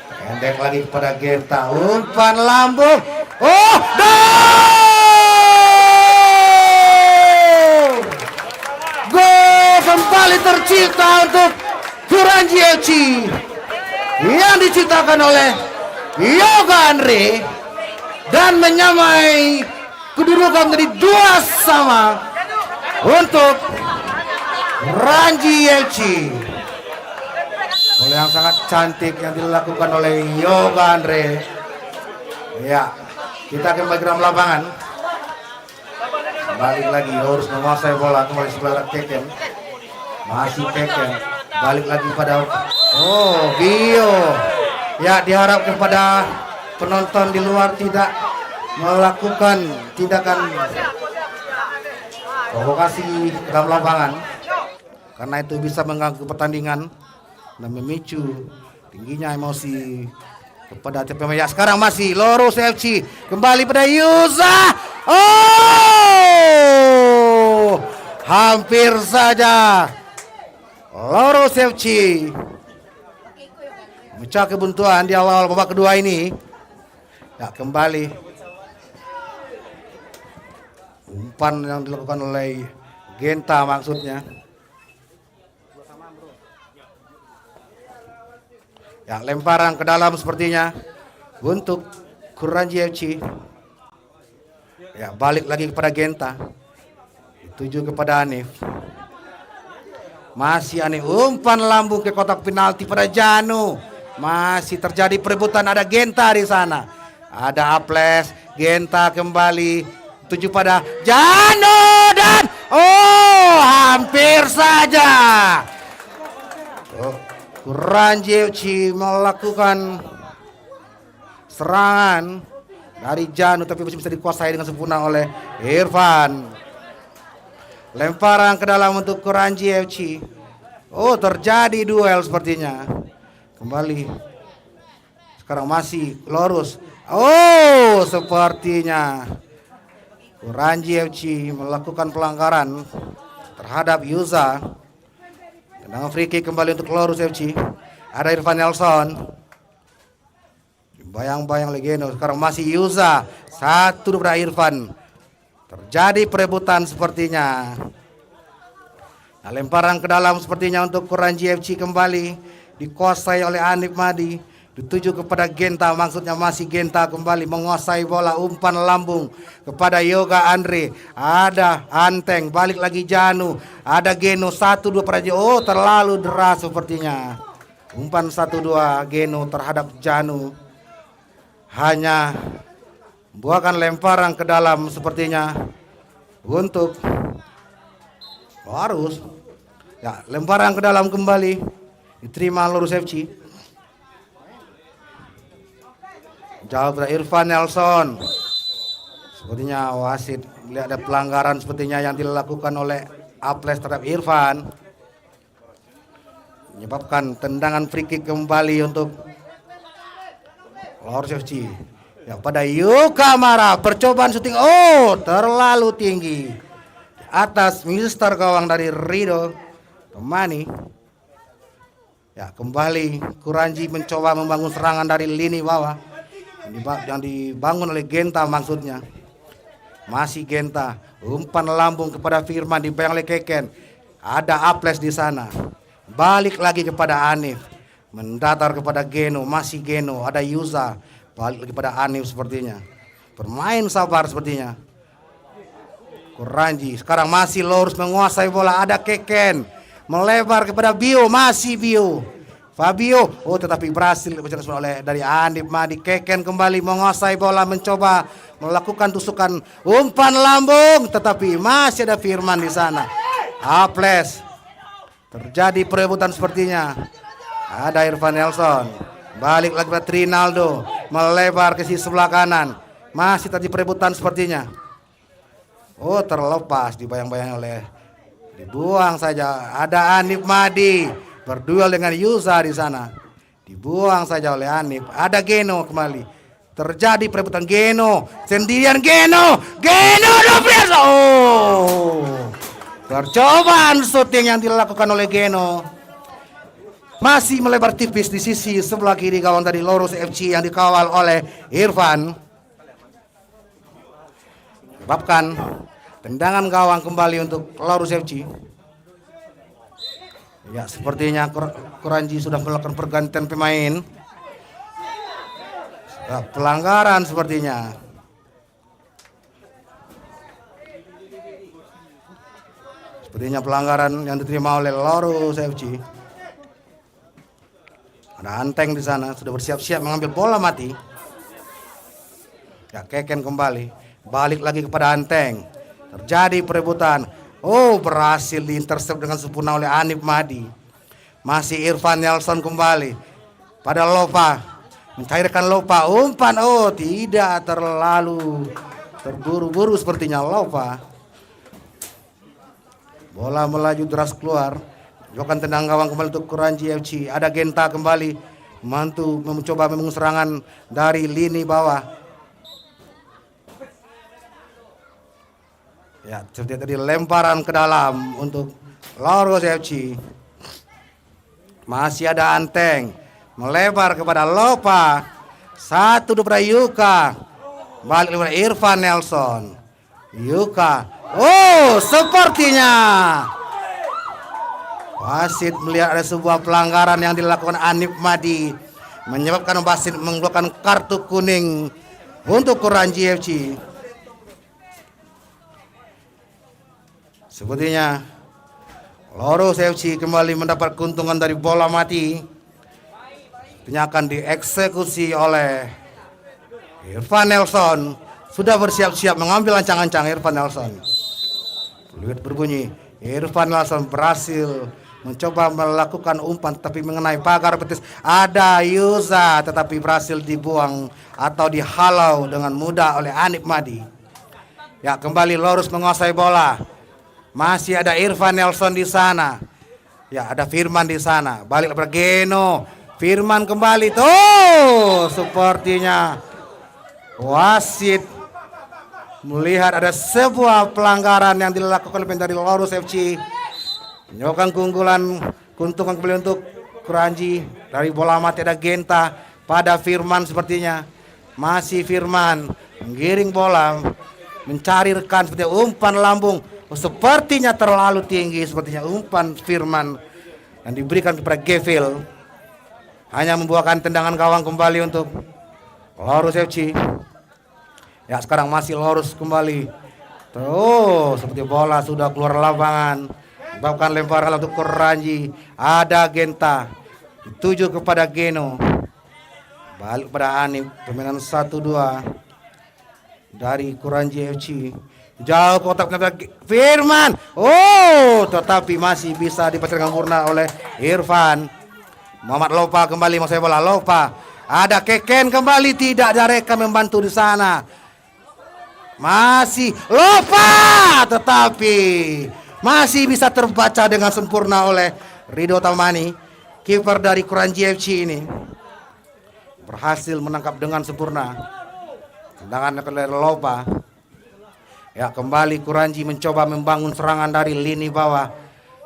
Pendek lagi kepada Genta. Umpan lambung. Oh, gol kembali tercipta untuk Kuranji FC yang diciptakan oleh Yoga Andre dan menyamai kedudukan menjadi 2-2 untuk Kuranji FC. Gol yang sangat cantik yang dilakukan oleh Yoga Andre. Ya, kita akan balik dalam lapangan. Balik lagi harus menguasai bola kembali sebelah Keken. Masih Keken. Balik lagi pada Bio. Ya, diharap kepada penonton di luar tidak melakukan tindakan provokasi dalam lapangan, karena itu bisa mengganggu pertandingan dan memicu tingginya emosi kepada tim pemain. Sekarang masih Lorus FC kembali pada Yusa. Oh, hampir saja Lorus FC memecah kebuntuan di awal babak kedua ini. Ya, kembali umpan yang dilakukan oleh Genta maksudnya. Ya, lemparan ke dalam sepertinya untuk Kuranji FC. Ya, balik lagi kepada Genta. Dituju kepada Anif. Masih Anif, umpan lambung ke kotak penalti pada Janu. Masih terjadi perebutan, ada Genta di sana. Ada Aples, Genta kembali tuju pada Janu dan hampir saja. Kuranji FC melakukan serangan dari Janu, tapi masih bisa dikuasai dengan sempurna oleh Irfan. Lemparan ke dalam untuk Kuranji FC. Oh, terjadi duel sepertinya. Kembali. Sekarang masih Lorus. Oh, sepertinya Kuranji FC melakukan pelanggaran terhadap Yusa. Dengan free kick kembali untuk Lorus FC. Ada Irfan Nelson. Bayang-bayang Legeno. Sekarang masih Yusa. Satu kepada Irfan. Terjadi perebutan sepertinya. Nah, lemparan ke dalam sepertinya untuk Kuranji FC kembali. Dikuasai oleh Anif Madi. Dituju kepada Genta. Maksudnya masih Genta kembali menguasai bola. Umpan lambung kepada Yoga Andre. Ada Anteng. Balik lagi Janu. Ada Geno. 1-2 pada Janu. Oh, terlalu deras sepertinya. Umpan 1-2 Geno terhadap Janu. Hanya buahkan lemparan ke dalam sepertinya untuk Harus. Ya, lemparan ke dalam kembali. Diterima Lorus FC. Jauh pada Irfan Nelson. Sepertinya wasit melihat ada pelanggaran sepertinya yang dilakukan oleh Aples terhadap Irfan. Menyebabkan tendangan free kick kembali untuk Lorus FC. Ya, pada Yuka Mara percobaan syuting terlalu tinggi. Di atas Mister gawang dari Rido Tomani. Ya, kembali Kuranji mencoba membangun serangan dari lini bawah. Yang dibangun oleh Genta maksudnya. Masih Genta, umpan lambung kepada Firman dibayang oleh Keken. Ada Aples di sana. Balik lagi kepada Anif. Mendatar kepada Geno, masih Geno, ada Yuza. Balik lagi pada Anif sepertinya. Bermain sabar sepertinya. Kuranji sekarang masih Lorus menguasai bola, ada Keken. Melebar kepada Bio, masih Bio. Fabio, tetapi berhasil oleh dari Anif Madi. Keken kembali menguasai bola, mencoba melakukan tusukan umpan lambung, tetapi masih ada Firman di sana. Aples, terjadi perebutan sepertinya. Ada Irfan Nelson, balik lagi ke Trinaldo, melebar ke sisi sebelah kanan. Masih tadi perebutan sepertinya. Terlepas dibayang-bayang oleh, dibuang saja. Ada Anif Madi. Berduel dengan Yuza di sana. Dibuang saja oleh Anif. Ada Geno kembali. Terjadi perebutan Geno. Sendirian Geno. Geno Dobrias. Percobaan syuting yang dilakukan oleh Geno. Masih melebar tipis di sisi sebelah kiri gawang dari Lorus FC yang dikawal oleh Irfan. Menyebabkan tendangan gawang kembali untuk Lorus FC. Ya, sepertinya Kuranji sudah melakukan pergantian pemain. Ya, pelanggaran sepertinya. Sepertinya pelanggaran yang diterima oleh Lorus FC. Ada Anteng di sana sudah bersiap-siap mengambil bola mati. Ya, Keken kembali. Balik lagi kepada Anteng. Terjadi perebutan. Berhasil diintercept dengan sempurna oleh Anif Madi. Masih Irfan Nelson kembali pada Lopa, mencairkan Lopa, umpan tidak terlalu terburu-buru sepertinya Lopa. Bola melaju deras keluar. Jokan tendang gawang kembali untuk Kuranji FC. Ada Genta kembali mencoba membangun serangan dari lini bawah. Ya, seperti tadi lemparan ke dalam untuk Lorus FC. Masih ada Anteng. Melebar kepada Lopa. Satu kepada Yuka. Balik kepada Irfan Nelson. Yuka. Sepertinya wasit melihat ada sebuah pelanggaran yang dilakukan Anif Madi. Menyebabkan wasit mengeluarkan kartu kuning untuk Kuranji FC. Sepertinya Lorus FC kembali mendapat keuntungan dari bola mati. Ini akan dieksekusi oleh Irfan Nelson. Sudah bersiap-siap mengambil ancang-ancang Irfan Nelson. Peluit berbunyi. Irfan Nelson berhasil mencoba melakukan umpan tapi mengenai pagar betis. Ada Yuza tetapi berhasil dibuang atau dihalau dengan mudah oleh Anif Madi. Ya, kembali Lorus menguasai bola. Masih ada Irfan Nelson di sana. Ya, ada Firman di sana. Balik ke Geno. Firman kembali. Sepertinya wasit melihat ada sebuah pelanggaran yang dilakukan oleh dari Lorus FC. Menyebabkan keuntungan kembali untuk Kuranji. Dari bola mati ada Genta pada Firman sepertinya. Masih Firman menggiring bola, mencari rekan seperti umpan lambung. Sepertinya terlalu tinggi sepertinya umpan Firman yang diberikan kepada Gevil. Hanya membuahkan tendangan gawang kembali untuk Lorus FC. Ya, sekarang masih Lorus kembali. Seperti bola sudah keluar lapangan. Menyebabkan lemparan untuk Kuranji. Ada Genta. Dituju kepada Geno. Balik pada Anif. Permainan 1-2 dari Kuranji FC. Jauh kotak Firman. tetapi masih bisa dipastikan sempurna oleh Irfan. Muhammad Lopa kembali menguasai bola. Lopa, ada Keken kembali, tidak ada Reka membantu di sana. Masih Lopa, tetapi masih bisa terbaca dengan sempurna oleh Ridho Tamani, kiper dari Kuranji FC ini. Berhasil menangkap dengan sempurna. Tendangan oleh Lopa. Ya, kembali Kuranji mencoba membangun serangan dari lini bawah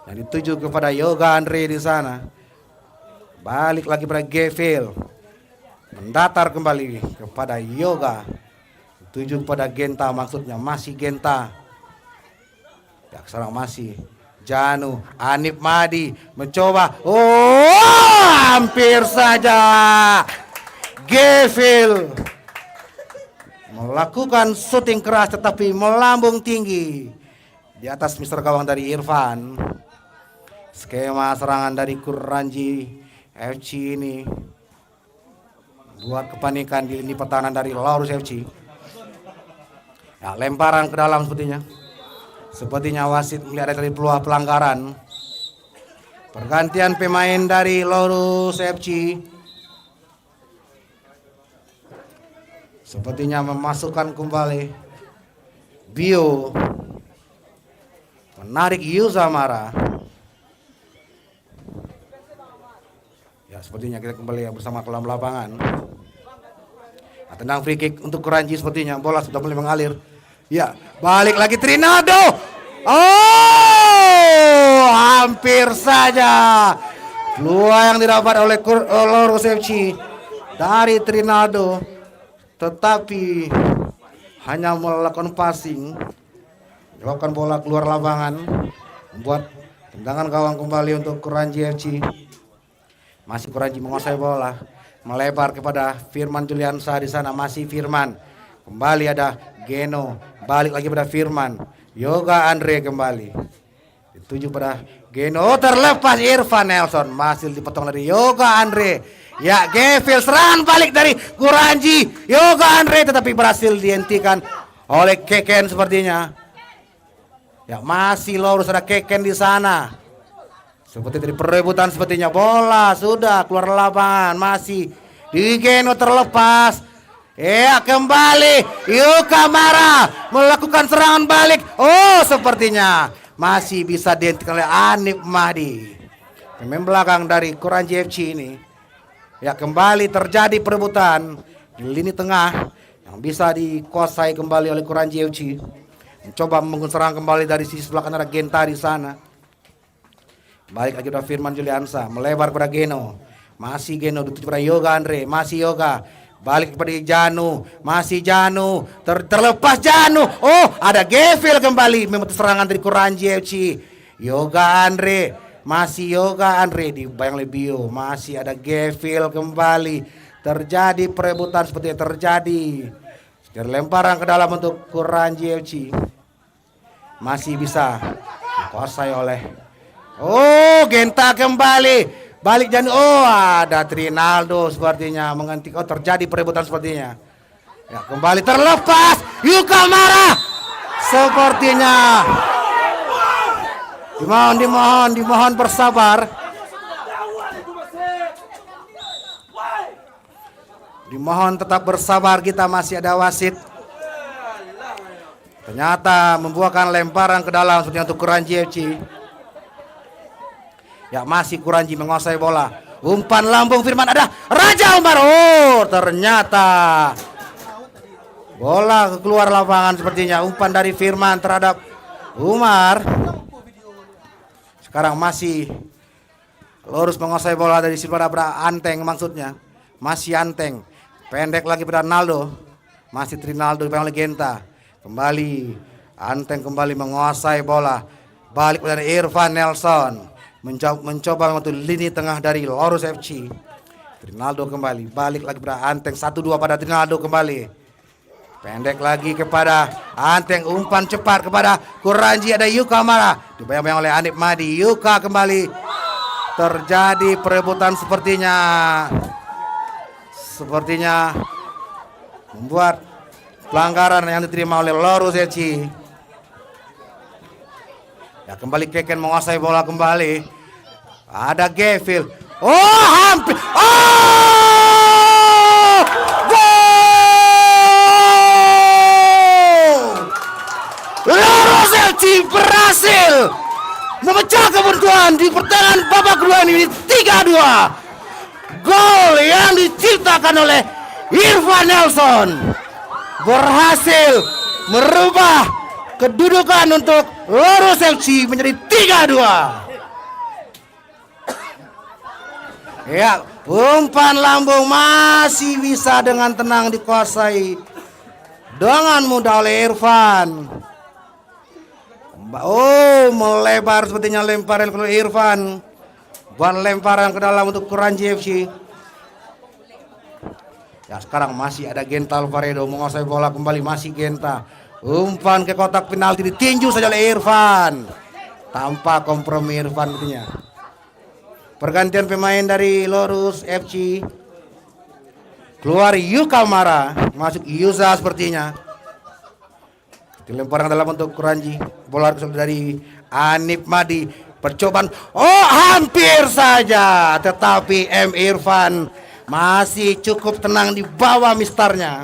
yang dituju kepada Yoga Andre di sana. Balik lagi pada Gevil. Mendatar kembali kepada Yoga. Dituju kepada Genta, maksudnya masih Genta. Ya, sekarang masih Janu. Anip Madi mencoba. Oh, hampir saja Gevil melakukan syuting keras tetapi melambung tinggi di atas mister gawang dari Irfan. Skema serangan dari Kuranji FC ini buat kepanikan di lini pertahanan dari Lorus FC. Ya, lemparan ke dalam sepertinya wasit melihat dari peluang pelanggaran. Pergantian pemain dari Lorus FC. Sepertinya memasukkan kembali Bio, menarik Yuzamara. Ya, sepertinya kita kembali bersama kolam lapangan. Nah, tendang free kick untuk Kuranji, sepertinya bola sudah mulai mengalir. Ya, balik lagi Trinaldo. Oh, hampir saja peluang yang didapat oleh Lorus FC dari Trinaldo, tetapi hanya melakukan passing, menyebabkan bola keluar lapangan, membuat tendangan gawang kembali untuk Kuranji FC. Masih Kuranji menguasai bola, melebar kepada Firman Juliansa di sana. Masih Firman, kembali ada Geno, balik lagi pada Firman. Yoga Andre kembali, dituju pada Geno, terlepas Irfan Nelson, masih dipotong dari Yoga Andre. Ya, Gevil, serangan balik dari Kuranji. Yoga Andre tetapi berhasil dihentikan oleh Keken sepertinya. Ya, masih Lorus, ada Keken di sana. Seperti dari perebutan sepertinya, bola sudah keluar lapangan. Masih di Geno, terlepas. Ya, kembali Yuka Mara melakukan serangan balik. Oh, sepertinya masih bisa dihentikan oleh Anip Mahdi, pemain belakang dari Kuranji FC ini. Ya, kembali terjadi perebutan di lini tengah yang bisa dikuasai kembali oleh Kuranji FC. Mencoba membangun serangan kembali dari sisi sebelah kanan, ada Genta di sana. Balik lagi pada Firman Juliansa, melebar pada Geno. Masih Geno, dituju pada Yoga Andre, masih Yoga. Balik kepada Janu, masih Janu, terlepas Janu. Oh, ada Gevil kembali memutus serangan dari Kuranji FC. Yoga Andre, masih Yoga Andre dibayang oleh Bio. Masih ada Gevil kembali. Terjadi perebutan seperti yang terjadi. Dari lemparan ke dalam untuk Kuranji FC. Masih bisa dikuasai oleh, oh, Genta kembali. Balik Janu. Oh, ada Trinaldo sepertinya menghentikan. Oh, terjadi perebutan sepertinya. Ya, kembali terlepas Yuka Mara. Sepertinya dimohon bersabar. Dimohon tetap bersabar, kita masih ada wasit. Ternyata membuahkan lemparan ke dalam seperti untuk Kuranji FC. Ya, masih Kuranji menguasai bola. Umpan lambung Firman, ada Raja Umar. Oh, ternyata bola keluar lapangan sepertinya. Umpan dari Firman terhadap Umar. Sekarang masih Lorus menguasai bola dari Silvara Anteng, maksudnya masih Anteng. Pendek lagi pada Naldo. Masih Trinaldo dipegang oleh Genta. Kembali Anteng kembali menguasai bola. Balik pada Irfan Nelson. Mencoba untuk lini tengah dari Lorus FC. Trinaldo kembali, balik lagi pada Anteng, 1-2 pada Trinaldo kembali. Pendek lagi kepada Anteng, umpan cepat kepada Kuranji, ada Yuka Mara. Dibayang-bayang oleh Anip Mahdi. Yuka kembali. Terjadi perebutan sepertinya. Sepertinya membuat pelanggaran yang diterima oleh Lorus FC. Ya kembali Keken menguasai bola kembali. Ada Gevil. Oh hampir. Oh! Gol! Loro Selci berhasil memecah kebuntuan di pertengahan babak kedua ini 3-2. Gol yang diciptakan oleh Irfan Nelson berhasil merubah kedudukan untuk Loro FC menjadi 3-2. Ya, umpan lambung masih bisa dengan tenang dikuasai dengan mudah oleh Irfan. Oh, melebar sepertinya lemparan ke Irfan. Buat lemparan ke dalam untuk Kuranji FC. Ya, sekarang masih ada Genta Alvaredo menguasai bola kembali, masih Genta. Umpan ke kotak penalti ditinju saja oleh Irfan. Tanpa kompromi Irfan sepertinya. Pergantian pemain dari Lorus FC. Keluar Yuka Mara, masuk Yuza sepertinya. Dilemparkan dalam untuk Kuranji. Bola dari Anip Madi. Percobaan. Oh, hampir saja. Tetapi M. Irfan masih cukup tenang di bawah mistarnya.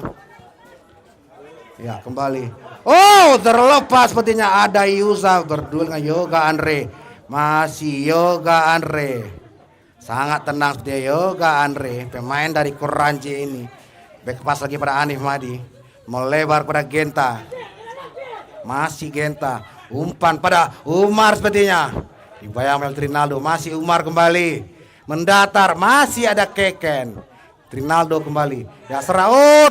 Ya, kembali. Oh, terlepas sepertinya ada Yusa berduel dengan Yoga Andre. Masih Yoga Andre. Sangat tenang seperti Yoga Andre. Pemain dari Kuranji ini. Back pass lagi pada Anip Madi. Melebar pada Genta. Masih Genta. Umpan pada Umar sepertinya. Dibayang oleh Trinaldo. Masih Umar kembali. Mendatar. Masih ada Keken. Trinaldo kembali. Ya serah. Oh,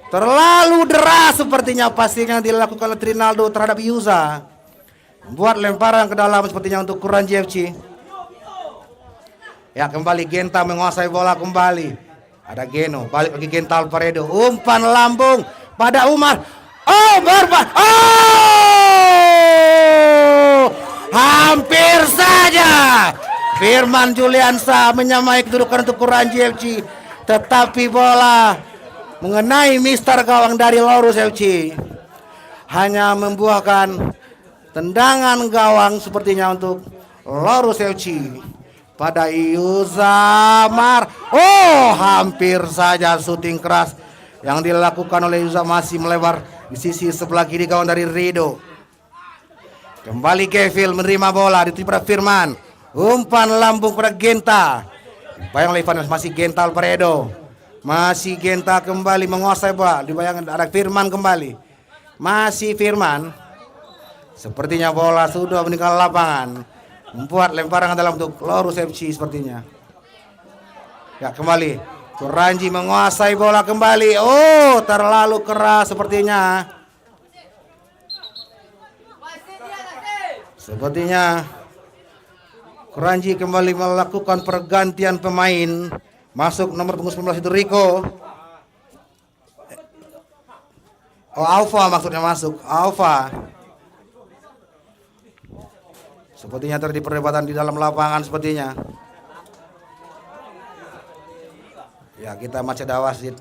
terlalu deras sepertinya pastinya dilakukan oleh Trinaldo terhadap Yuza. Membuat lemparan ke dalam sepertinya untuk Kuranji FC. Ya kembali Genta menguasai bola kembali. Ada Geno. Balik lagi Genta Alvaredo. Umpan lambung pada Umar. Oh, hampir saja Firman Juliansa menyamai kedudukan untuk Kuranji FC, tetapi bola mengenai mister gawang dari Lorus FC, hanya membuahkan tendangan gawang sepertinya untuk Lorus FC pada Yuzamar. Oh, hampir saja syuting keras yang dilakukan oleh Yuza masih melebar di sisi sebelah kiri gawang dari Rido. Kembali Gevil menerima bola diterima pada Firman. Umpan lambung pada Genta. Bayang oleh Ivan, masih Genta Alvaredo. Masih Genta kembali menguasai bola. Dibayangkan ada Firman kembali. Masih Firman. Sepertinya bola sudah meninggal lapangan. Membuat lemparan dalam untuk Lorus FC sepertinya. Ya kembali. Kuranji menguasai bola kembali. Oh, terlalu keras sepertinya. Sepertinya Kuranji kembali melakukan pergantian pemain. Masuk nomor punggung 19 itu Rico. Oh, Alfa maksudnya masuk. Alfa. Sepertinya terjadi perdebatan di dalam lapangan sepertinya. Ya, kita masih ada wasit.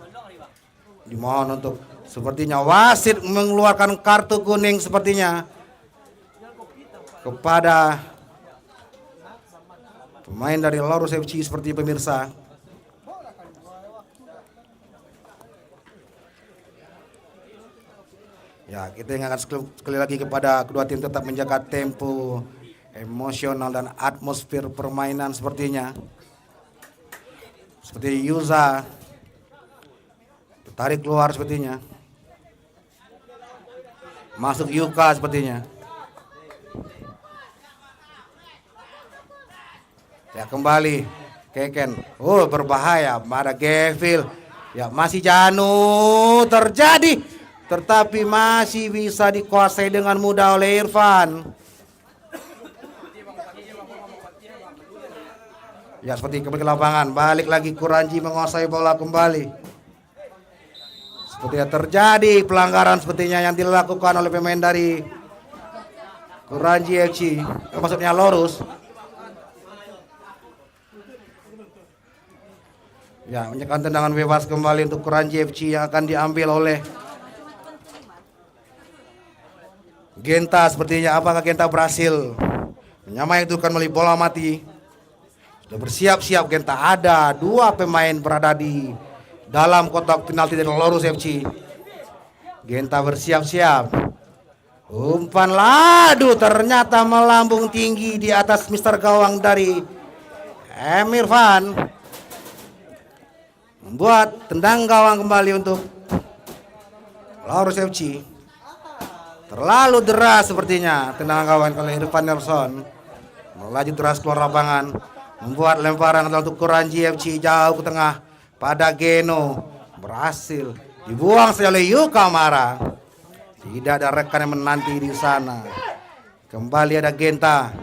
Dimohon untuk sepertinya wasit mengeluarkan kartu kuning sepertinya kepada pemain dari Lorus FC seperti pemirsa. Ya, kita ingatkan sekali lagi kepada kedua tim tetap menjaga tempo emosional dan atmosfer permainan sepertinya. Seperti Yuza tarik keluar sepertinya. Masuk Yuka sepertinya. Ya kembali Keken. Oh, berbahaya. Ada Gevil. Ya masih Janu terjadi, tetapi masih bisa dikuasai dengan mudah oleh Irfan. Ya seperti kembali ke lapangan. Balik lagi Kuranji menguasai bola kembali. Sepertinya terjadi pelanggaran sepertinya yang dilakukan oleh pemain dari Kuranji FC. Maksudnya Lorus. Ya, menyekan tendangan bebas kembali untuk Kuranji FC yang akan diambil oleh Genta sepertinya. Apakah Genta berhasil Menyamai itu kan melalui bola mati. Sudah bersiap-siap Genta. Ada 2 pemain berada di dalam kotak penalti dari Lorus FC. Genta bersiap-siap. Umpan ladu ternyata melambung tinggi di atas Mister Gawang dari Irfan. Membuat tendang gawang kembali untuk Lorus FC. Terlalu deras sepertinya tendangan gawang oleh Irfan Nelson. Melaju deras keluar lapangan. Membuat lemparan untuk Kuranji FC jauh ke tengah pada Geno. Berhasil dibuang saja oleh Yuka Mara. Tidak ada rekan yang menanti di sana. Kembali ada Genta.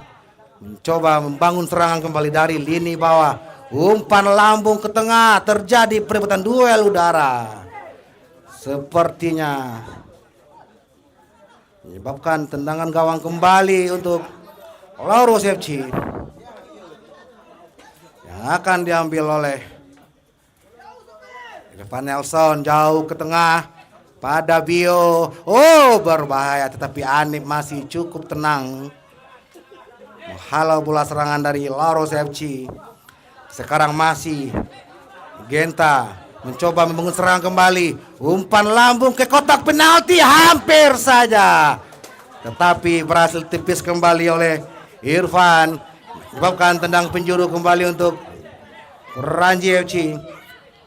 Mencoba membangun serangan kembali dari lini bawah. Umpan lambung ke tengah. Terjadi perebutan duel udara. Sepertinya menyebabkan tendangan gawang kembali untuk Lorus FC. Yang akan diambil oleh Irfan Nelson jauh ke tengah. Pada Bio, oh berbahaya, tetapi Anip masih cukup tenang menghalau bola serangan dari Lorus FC. Sekarang masih Genta mencoba membangun serangan kembali. Umpan lambung ke kotak penalti hampir saja, tetapi berhasil tipis kembali oleh Irfan. Menyebabkan tendang penjuru kembali untuk Kuranji FC.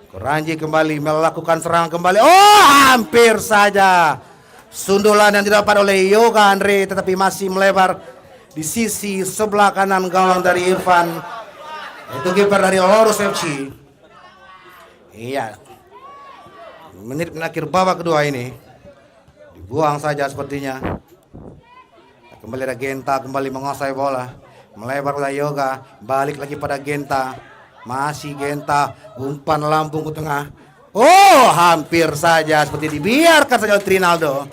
Kuranji kembali melakukan serangan kembali. Oh, hampir saja. Sundulan yang didapat oleh Yoga Andre tetapi masih melebar di sisi sebelah kanan gawang dari Irfan. Itu kiper dari Lorus FC. Iya. Menit akhir babak kedua ini dibuang saja sepertinya. Kembali ada Genta kembali menguasai bola. Melebar oleh Yoga, balik lagi pada Genta. Masih Genta, umpan lambung ke tengah. Oh, hampir saja seperti dibiarkan saja oleh Trinaldo.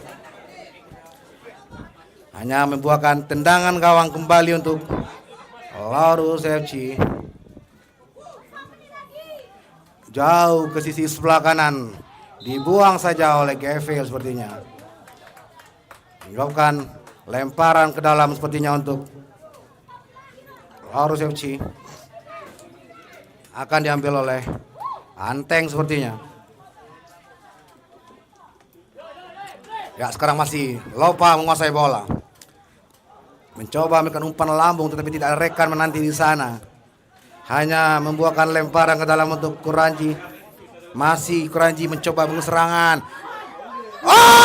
Hanya membuahkan tendangan gawang kembali untuk Lorus FC. Jauh ke sisi sebelah kanan. Dibuang saja oleh Gevil sepertinya. Menyebabkan lemparan ke dalam sepertinya untuk Lorus FC. Akan diambil oleh Anteng sepertinya. Ya, sekarang masih Lopa menguasai bola. Mencoba memberikan umpan lambung tetapi tidak ada rekan menanti di sana. Hanya membuahkan lemparan ke dalam untuk Kuranji. Masih Kuranji mencoba serangan. Oh!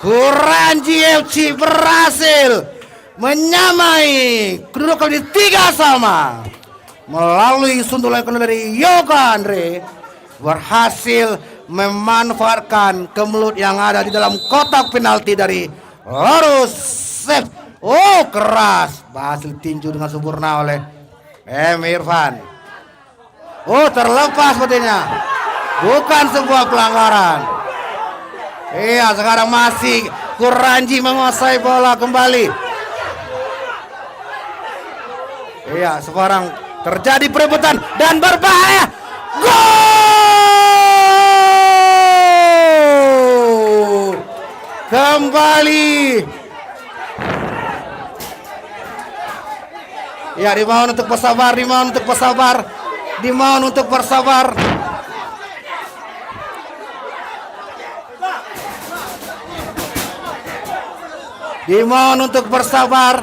Kuranji FC berhasil menyamai kedudukan di 3-3 melalui sundulan dari Yoga Andre. Berhasil memanfaatkan kemelut yang ada di dalam kotak penalti dari Lorus FC. Oh, keras, berhasil tinju dengan sempurna oleh Irfan. Oh, terlepas sepertinya, bukan sebuah pelanggaran. Iya, sekarang masih Kuranji menguasai bola kembali. Iya, sekarang terjadi perebutan dan berbahaya. Gol! Kembali. Ya, dimohon untuk bersabar, dimohon untuk bersabar, dimohon untuk bersabar. Dimohon untuk bersabar.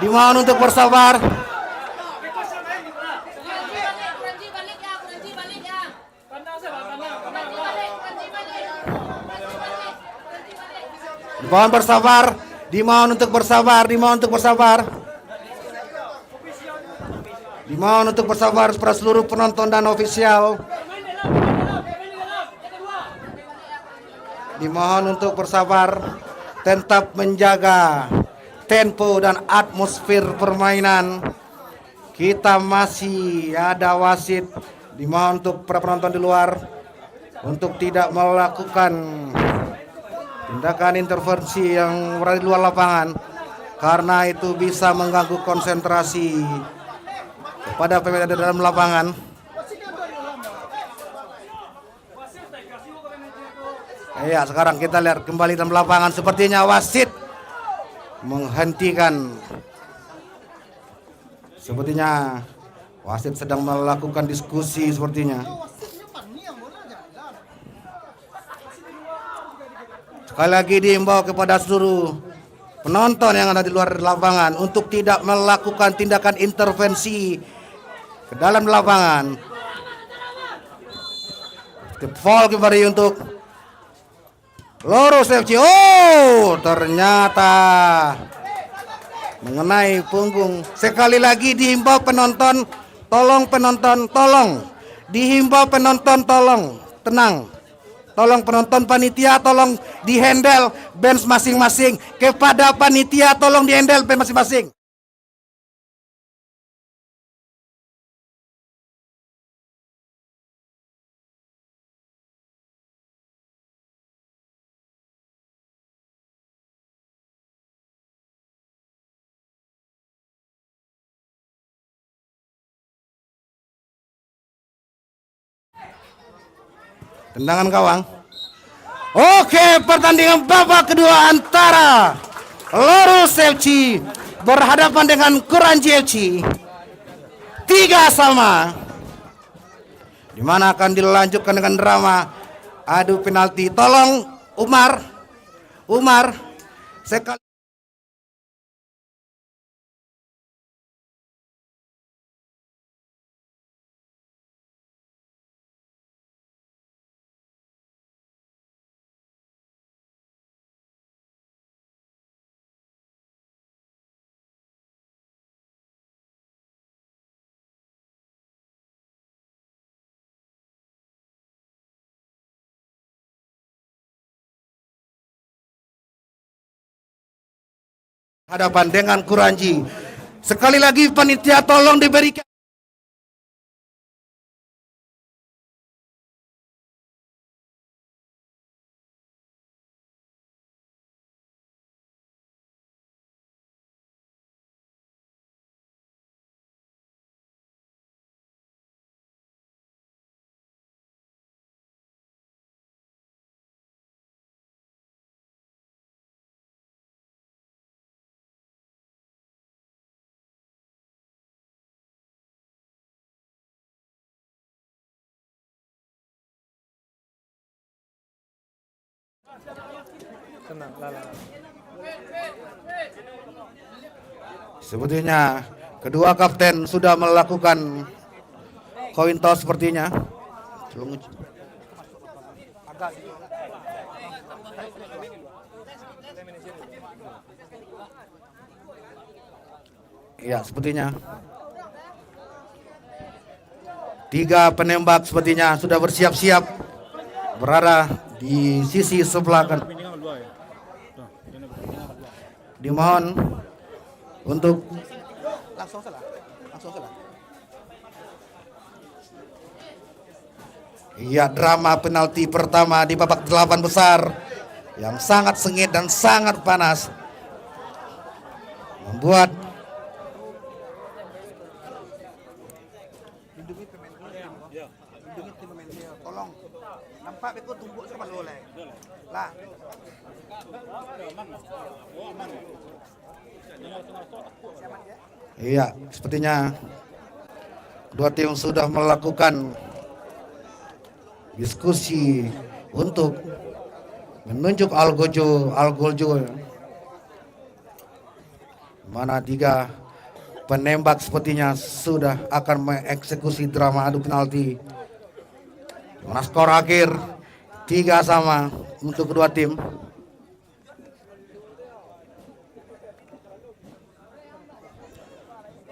Dimohon untuk bersabar. Dimohon bersabar. Dimohon untuk bersabar. Dimohon untuk bersabar. Dimohon untuk bersabar para seluruh penonton dan ofisial. Dimohon untuk bersabar, tetap menjaga tempo dan atmosfer permainan. Kita masih ada wasit. Dimohon untuk para penonton di luar untuk tidak melakukan tindakan intervensi yang berada di luar lapangan, karena itu bisa mengganggu konsentrasi pada pemain di dalam lapangan. Iya, sekarang kita lihat kembali dalam lapangan, sepertinya wasit menghentikan. Sepertinya wasit sedang melakukan diskusi sepertinya. Sekali lagi diimbau kepada seluruh penonton yang ada di luar lapangan untuk tidak melakukan tindakan intervensi ke dalam lapangan. Foul kembali untuk Lorus FC. Oh, ternyata mengenai punggung. Sekali lagi dihimbau penonton, tolong penonton, tolong. Dihimbau penonton, tolong tenang. Tolong penonton, panitia tolong dihandle bench masing-masing. Kepada panitia tolong dihandle bench masing-masing. Tendangan gawang. Oke, pertandingan babak kedua antara Lorus FC berhadapan dengan Kuranji FC. 3-3. Di mana akan dilanjutkan dengan drama adu penalti. Tolong Umar sekali. Hadapan dengan Kuranji. Sekali lagi panitia tolong diberikan. Sepertinya kedua kapten sudah melakukan coin toss sepertinya. Ya, sepertinya tiga penembak sepertinya sudah bersiap-siap berada di sisi sebelah kanan. Dimohon untuk langsung salah. Iya, drama penalti pertama di babak 8 besar yang sangat sengit dan sangat panas membuat tolong nampak itu tumbuk sama boleh lah. Iya, sepertinya dua tim sudah melakukan diskusi untuk menunjuk Algojo, mana tiga penembak sepertinya sudah akan mengeksekusi drama adu penalti. Mana skor akhir 3-3 untuk kedua tim.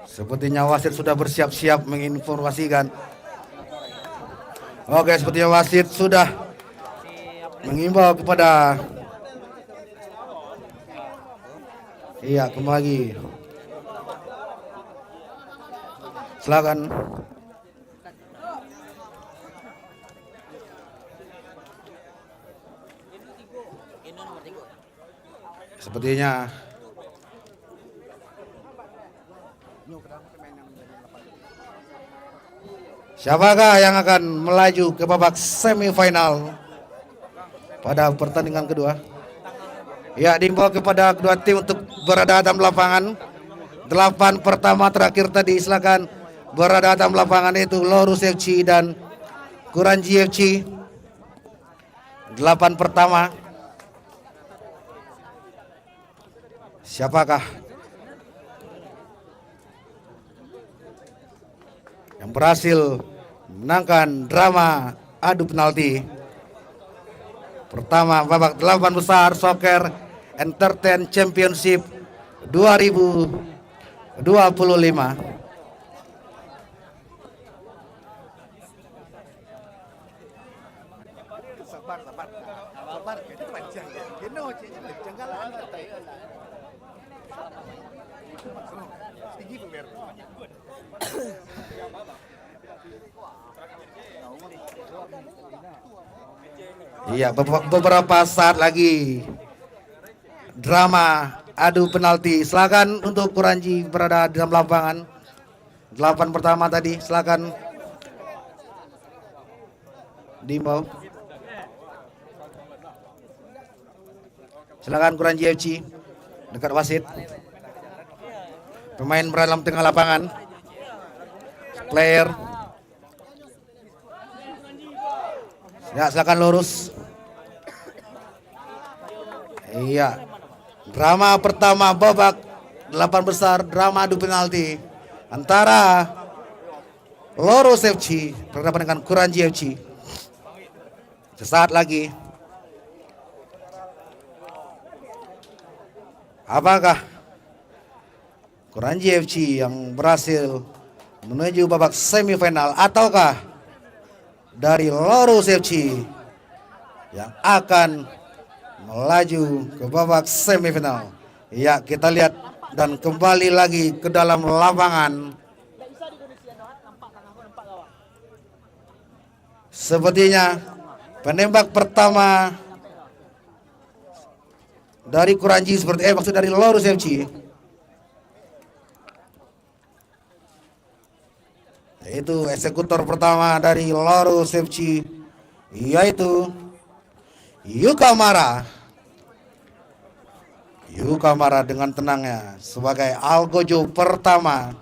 Sepertinya wasit sudah bersiap-siap menginformasikan. Oke, sepertinya wasit sudah mengimbau kepada kembali lagi. Silakan. Sepertinya Siapakah yang akan melaju ke babak semifinal pada pertandingan kedua? Ya, diimbau kepada kedua tim untuk berada dalam lapangan. 8 pertama terakhir tadi silakan berada dalam lapangan, itu Lorus FC dan Kuranji FC. 8 pertama. Siapakah yang berhasil menangkan drama adu penalti pertama babak 8 besar Soccer Entertain Championship 2025? Iya, beberapa saat lagi drama adu penalti. Silakan untuk Kuranji berada di dalam lapangan. 8 pertama tadi, silakan diimbau. Silakan Kuranji FC dekat wasit. Pemain berada dalam tengah lapangan. Player. Ya, silakan lurus. Iya. Drama pertama babak 8 besar, drama adu penalti antara Lorus FC berhadapan dengan Kuranji FC. Sesaat lagi. Apakah Kuranji FC yang berhasil menuju babak semifinal ataukah dari Lorus FC yang akan melaju ke babak semifinal? Ya, kita lihat dan kembali lagi ke dalam lapangan. Sepertinya penembak pertama dari Kuranji maksud dari Lorus FC, yaitu eksekutor pertama dari Lorus FC, yaitu Yukamara. Yukamara dengan tenangnya sebagai algojo pertama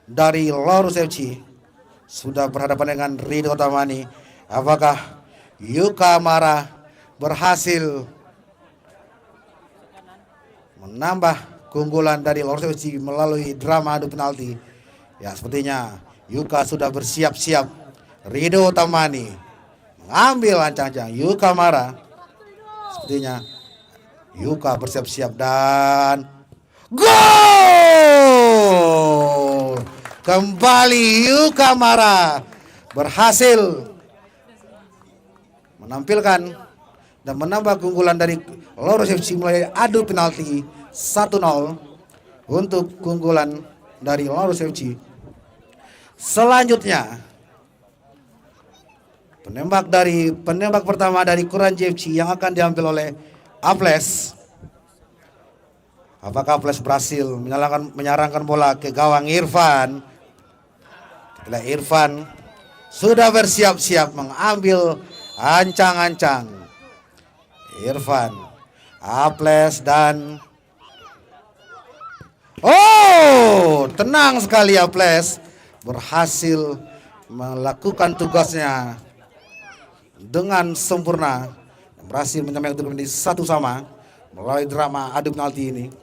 dari Lorus FC sudah berhadapan dengan Rido Tamani. Apakah Yukamara berhasil menambah keunggulan dari Lorus FC melalui drama adu penalti? Ya, sepertinya Yuka sudah bersiap-siap. Rido Tamani mengambil ancang-ancang Yukamara. Sepertinya Yuka bersiap-siap dan gol! Kembali Yukamara berhasil menampilkan dan menambah keunggulan dari Lorus FC melalui adu penalti 1-0 untuk keunggulan dari Lorus FC. Selanjutnya penembak pertama dari Kuranji FC yang akan diambil oleh Aples. Apakah Aples berhasil menyerangkan bola ke gawang Irfan? Kita Irfan sudah bersiap-siap mengambil ancang-ancang. Irfan, Aples dan tenang sekali Aples berhasil melakukan tugasnya dengan sempurna. Berhasil menyamakan tim ini 1-1 melalui drama adu penalti ini.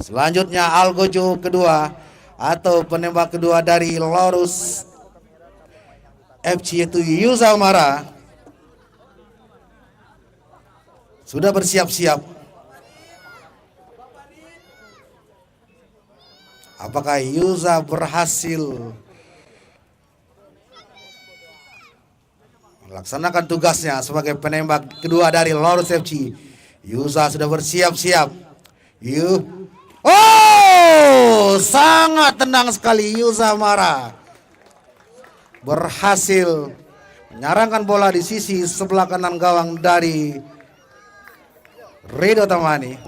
Selanjutnya algojo kedua atau penembak kedua dari Lorus FC, yaitu Yusamara, sudah bersiap-siap. Apakah Yusa berhasil melaksanakan tugasnya sebagai penembak kedua dari Lorus FC? Yusa sudah bersiap-siap. Sangat tenang sekali Yusamara berhasil menyarangkan bola di sisi sebelah kanan gawang dari Rido Tamani,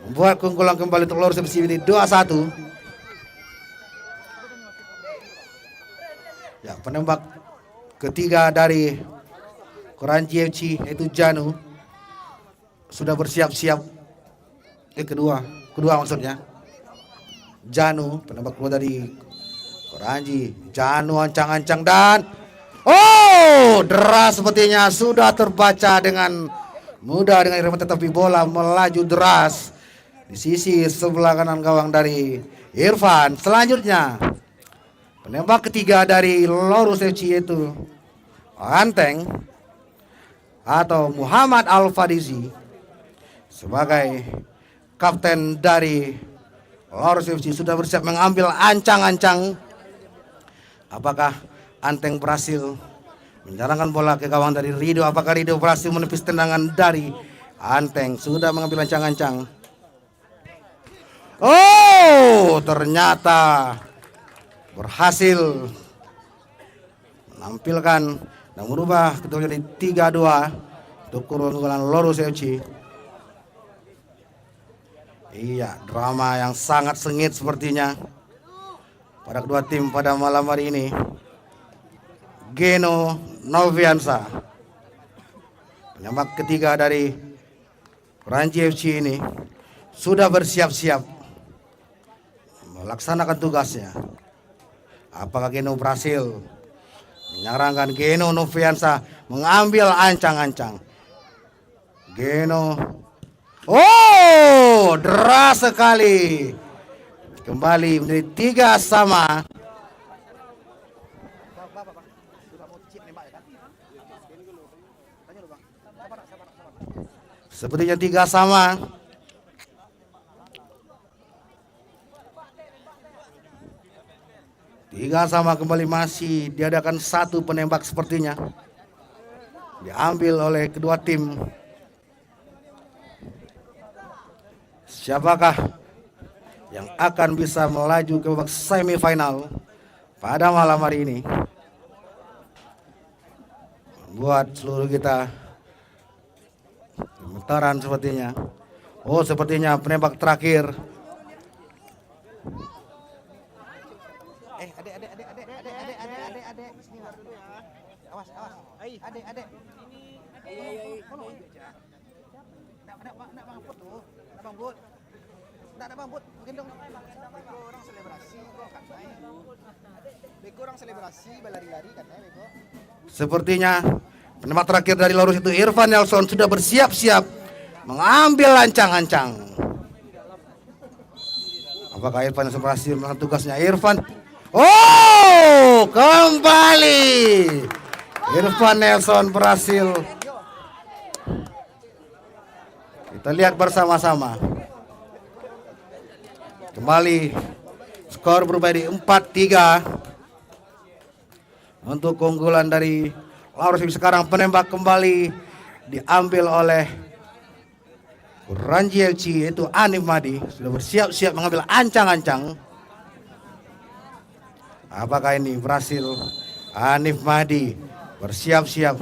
membuat keunggulan kembali untuk Lorus FC ini 2-1. Ya, penembak ketiga dari Kranji FC yaitu Janu sudah bersiap-siap. Kedua maksudnya. Janu, penembak kedua dari Kranji. Janu ancang-ancang dan deras sepertinya sudah terbaca dengan mudah dengan irama, tetapi bola melaju deras di sisi sebelah kanan gawang dari Irfan. Selanjutnya penembak ketiga dari Lorus FC yaitu Anteng atau Muhammad Al-Fadizi sebagai kapten dari Lorus FC sudah bersiap mengambil ancang-ancang. Apakah Anteng berhasil menjarangkan bola ke gawang dari Rido? Apakah Rido berhasil menepis tendangan dari Anteng? Sudah mengambil ancang-ancang. Ternyata berhasil menampilkan dan merubah kedudukan jadi 3-2 untuk keunggulan Lorus FC. Iya, drama yang sangat sengit sepertinya pada kedua tim pada malam hari ini. Geno Noviansa, penembak ketiga dari Kranji FC ini, sudah bersiap-siap melaksanakan tugasnya. Apakah Geno berhasil menyerangkan? Geno Noviansa mengambil ancang-ancang. Geno, deras sekali. Kembali menjadi 3-sama. Sepertinya 3-sama. Kembali masih diadakan satu penembak sepertinya. Diambil oleh kedua tim. Siapakah yang akan bisa melaju ke babak semifinal pada malam hari ini? Buat seluruh kita gemetaran sepertinya. Sepertinya penembak terakhir. Adik. Sini dulu ya. Awas. Adik. Nak Bang Bud. Gendong. Beko orang selebrasi berlari-lari katanya Beko. Sepertinya penembak terakhir dari Lorus itu Irfan Nelson sudah bersiap-siap mengambil ancang-ancang. Apakah Irfan Nelson berhasil melakukan tugasnya? Irfan, kembali Irfan Nelson berhasil. Kita lihat bersama-sama. Kembali skor berubah di 4-3 untuk keunggulan dari Lorus. Sekarang penembak kembali diambil oleh Kranji FC yaitu Anif Madi, sudah bersiap-siap mengambil ancang-ancang. Apakah ini berhasil? Anif Madi bersiap-siap.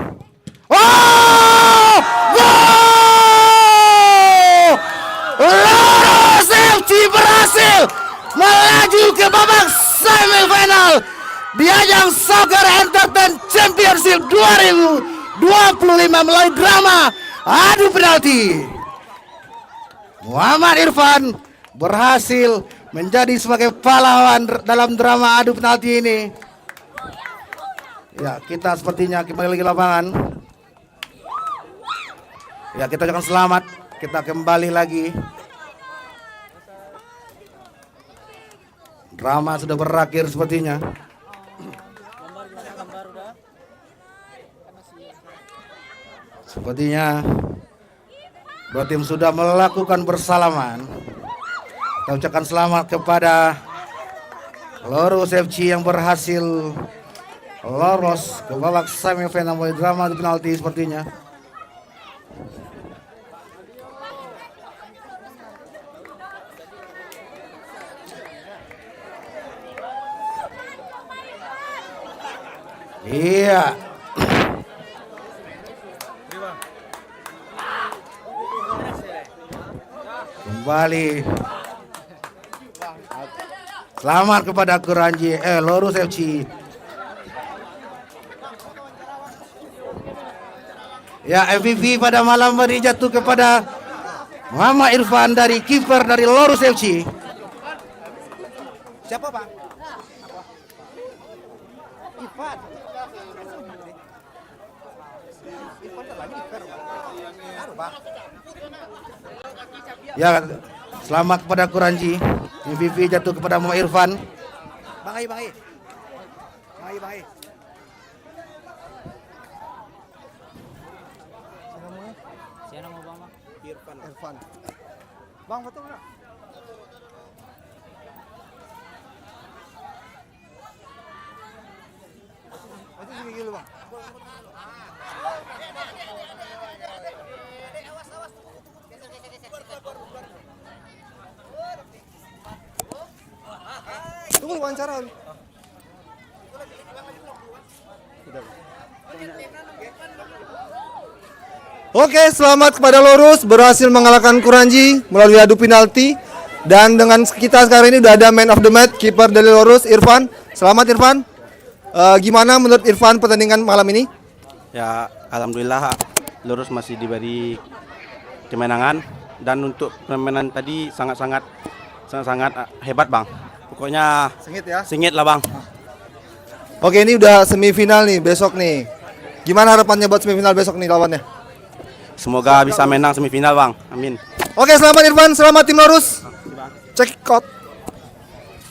Lorus FC berhasil melaju ke babak semifinal di ajang Soccer Entertainment Championship 2025 melalui drama adu penalti. Muhammad Irfan berhasil menjadi sebagai pahlawan dalam drama adu penalti ini. Ya, kita sepertinya kembali lagi lapangan. Ya, kita ucapkan selamat. Kita kembali lagi. Drama sudah berakhir sepertinya. Sepertinya dua tim sudah melakukan bersalaman. Kita ucapkan selamat kepada Lorus FC yang berhasil lolos ke babak semifinal melalui drama adu penalti sepertinya. Iya. Kembali. Selamat kepada Lorus FC Ya, MVP pada malam ini jatuh kepada Muhammad Irfan dari kiper dari Lorus FC. Siapa, Pak? Irfan. Ya, selamat kepada Kuranji. MVP jatuh kepada Muhammad Irfan. Bang Ai. Siapa nama bang? Irfan. Bang, foto enggak? Foto sini dulu, Bang. Tunggu wawancara. Oke, selamat kepada Lorus berhasil mengalahkan Kuranji melalui adu penalti. Dan dengan kita sekarang ini udah ada man of the match, kiper dari Lorus, Irfan. Selamat Irfan. Gimana menurut Irfan pertandingan malam ini? Ya, alhamdulillah Lurus masih diberi kemenangan dan untuk permainan tadi sangat hebat bang. Pokoknya sengit lah bang. Oke, ini udah semifinal nih besok nih. Gimana harapannya buat semifinal besok nih lawannya? Semoga bisa menang semifinal bang. Amin. Oke, selamat Irfan, selamat tim Lorus. Check out.